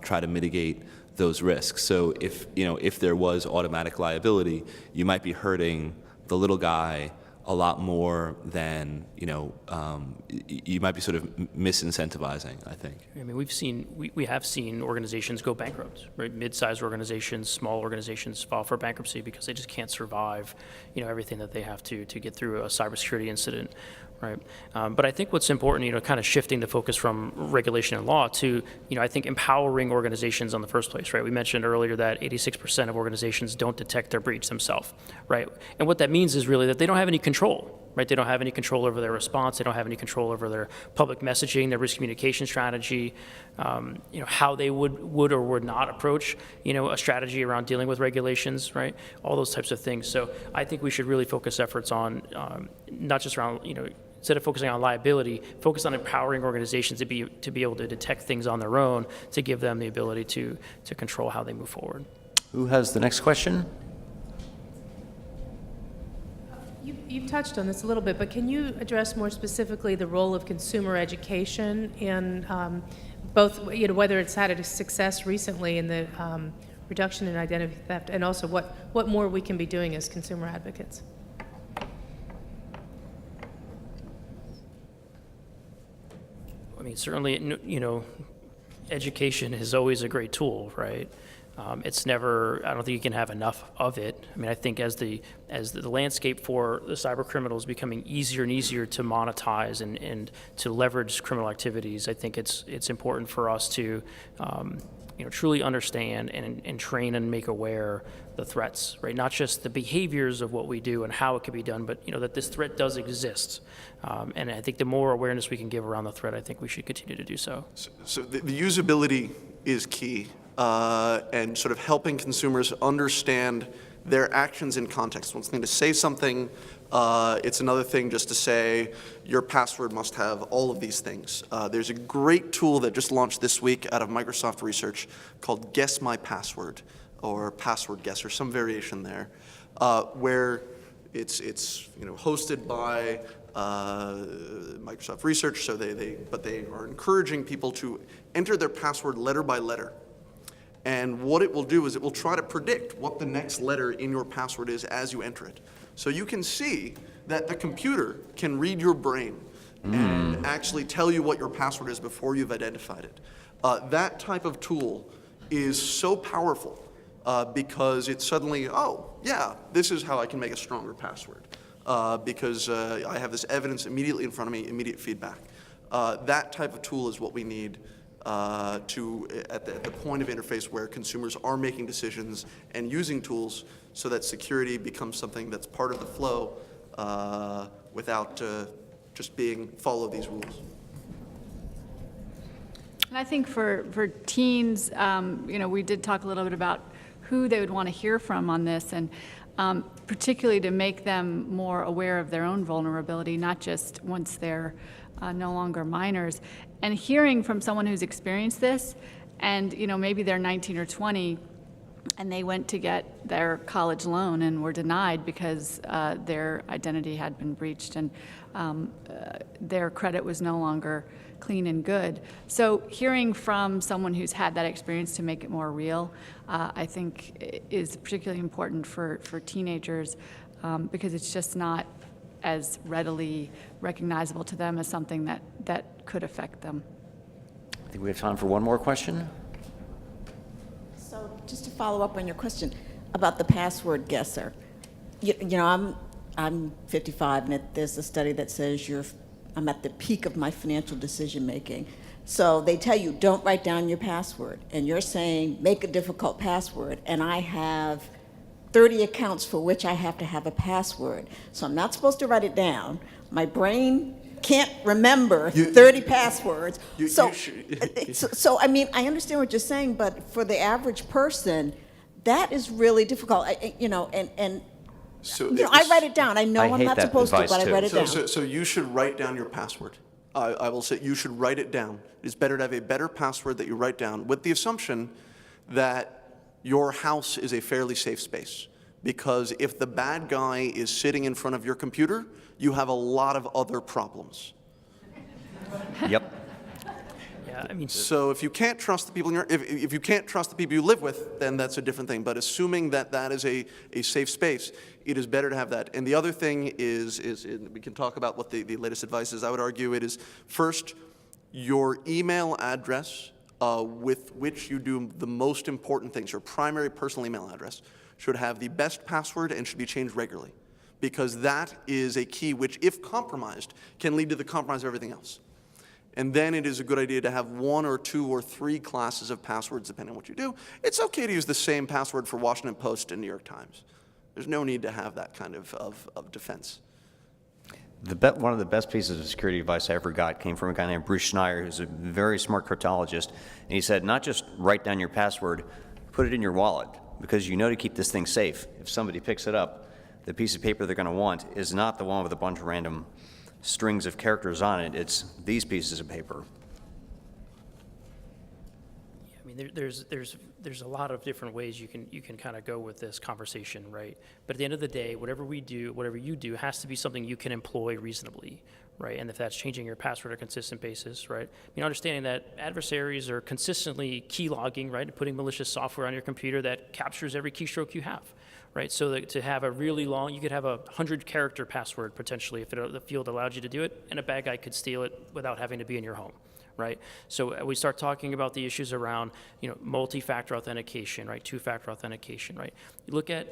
try to mitigate those risks. So if there was automatic liability, you might be hurting the little guy a lot more than you might be sort of misincentivizing, I think. I mean, we have seen organizations go bankrupt, right? Mid-sized organizations, small organizations file for bankruptcy because they just can't survive, everything that they have to get through a cybersecurity incident, right? But I think what's important, kind of shifting the focus from regulation and law to, I think empowering organizations in the first place, right? We mentioned earlier that 86% of organizations don't detect their breach themselves, right? And what that means is really that they don't have any control, right? They don't have any control over their response. They don't have any control over their public messaging, their risk communication strategy, how they would or would not approach, a strategy around dealing with regulations, right? All those types of things. So I think we should really focus efforts on not just around, instead of focusing on liability, focus on empowering organizations to be able to detect things on their own, to give them the ability to control how they move forward. Who has the next question? You've touched on this a little bit, but can you address more specifically the role of consumer education in both, whether it's had a success recently in the reduction in identity theft, and also what more we can be doing as consumer advocates? I mean, certainly, education is always a great tool, right? It's never, I don't think you can have enough of it. I mean, I think as the landscape for the cyber criminals is becoming easier and easier to monetize and to leverage criminal activities, I think it's important for us to truly understand and train and make aware the threats, right? Not just the behaviors of what we do and how it can be done, but that this threat does exist. And I think the more awareness we can give around the threat, I think we should continue to do so. So the usability is key. And sort of helping consumers understand their actions in context. One thing to say something, it's another thing just to say your password must have all of these things. There's a great tool that just launched this week out of Microsoft Research called Guess My Password, or Password Guesser, some variation there, where it's hosted by Microsoft Research, so but they are encouraging people to enter their password letter by letter. And what it will do is it will try to predict what the next letter in your password is as you enter it. So you can see that the computer can read your brain and actually tell you what your password is before you've identified it. That type of tool is so powerful because it's suddenly, oh, yeah, this is how I can make a stronger password because I have this evidence immediately in front of me, immediate feedback. That type of tool is what we need at the point of interface where consumers are making decisions and using tools so that security becomes something that's part of the flow without just being follow these rules. And I think for teens, we did talk a little bit about who they would want to hear from on this, and particularly to make them more aware of their own vulnerability, not just once they're no longer minors. And hearing from someone who's experienced this, and maybe they're 19 or 20, and they went to get their college loan and were denied because their identity had been breached and their credit was no longer clean and good. So hearing from someone who's had that experience to make it more real, I think is particularly important for teenagers because it's just not as readily recognizable to them as something that could affect them. I think we have time for one more question. So just to follow up on your question about the password guesser, I'm 55, and there's a study that says I'm at the peak of my financial decision making. So they tell you don't write down your password, and you're saying make a difficult password, and I have 30 accounts for which I have to have a password. So I'm not supposed to write it down. My brain can't remember 30 passwords. So I mean, I understand what you're saying, but for the average person, that is really difficult. I write it down. I know I'm not supposed to, but I write it down. So you should write down your password. I will say you should write it down. It's better to have a better password that you write down with the assumption that your house is a fairly safe space. Because if the bad guy is sitting in front of your computer, you have a lot of other problems. Yep. Yeah, I mean. So if you can't trust the people if you can't trust the people you live with, then that's a different thing. But assuming that that is a safe space, it is better to have that. And the other thing is we can talk about what the latest advice is. I would argue it is first your email address with which you do the most important things. Your primary personal email address should have the best password and should be changed regularly, because that is a key which, if compromised, can lead to the compromise of everything else. And then it is a good idea to have 1 or 2 or 3 classes of passwords, depending on what you do. It's okay to use the same password for Washington Post and New York Times. There's no need to have that kind of defense. One of the best pieces of security advice I ever got came from a guy named Bruce Schneier, who's a very smart cryptologist. And he said, not just write down your password, put it in your wallet, because you know to keep this thing safe. If somebody picks it up, the piece of paper they're going to want is not the one with a bunch of random strings of characters on it. It's these pieces of paper. I mean, there's a lot of different ways you can kind of go with this conversation, right? But at the end of the day, whatever we do, whatever you do, has to be something you can employ reasonably, right? And if that's changing your password on a consistent basis, right? I mean, understanding that adversaries are consistently keylogging, right, and putting malicious software on your computer that captures every keystroke you have, right? So that to have a really long, you could have a 100-character password potentially if the field allowed you to do it, and a bad guy could steal it without having to be in your home. Right, so we start talking about the issues around, multi-factor authentication, right, 2-factor authentication, right. Look at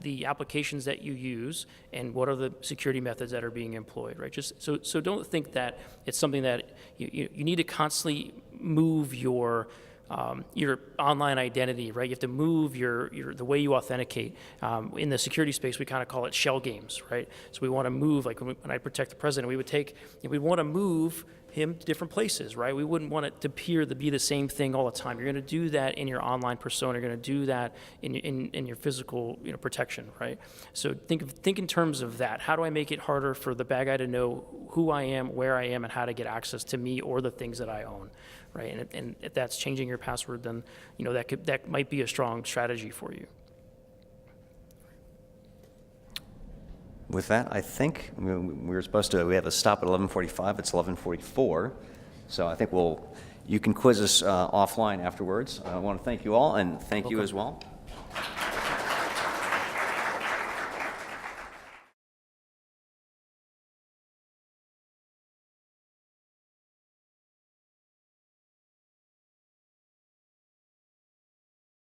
the applications that you use and what are the security methods that are being employed, right. Just so don't think that it's something that you need to constantly move your online identity, right? You have to move the way you authenticate. In the security space, we kind of call it shell games, right? So we want to move, like when I protect the president, we want to move him to different places, right? We wouldn't want it to appear to be the same thing all the time. You're going to do that in your online persona. You're going to do that in your physical, protection, right? So think in terms of that. How do I make it harder for the bad guy to know who I am, where I am, and how to get access to me or the things that I own, right? And if that's changing your password, then that might be a strong strategy for you. With that, I think we were supposed to, we have a stop at 11:45. It's 11:44. So I think you can quiz us offline afterwards. I want to thank you all, and thank you as well.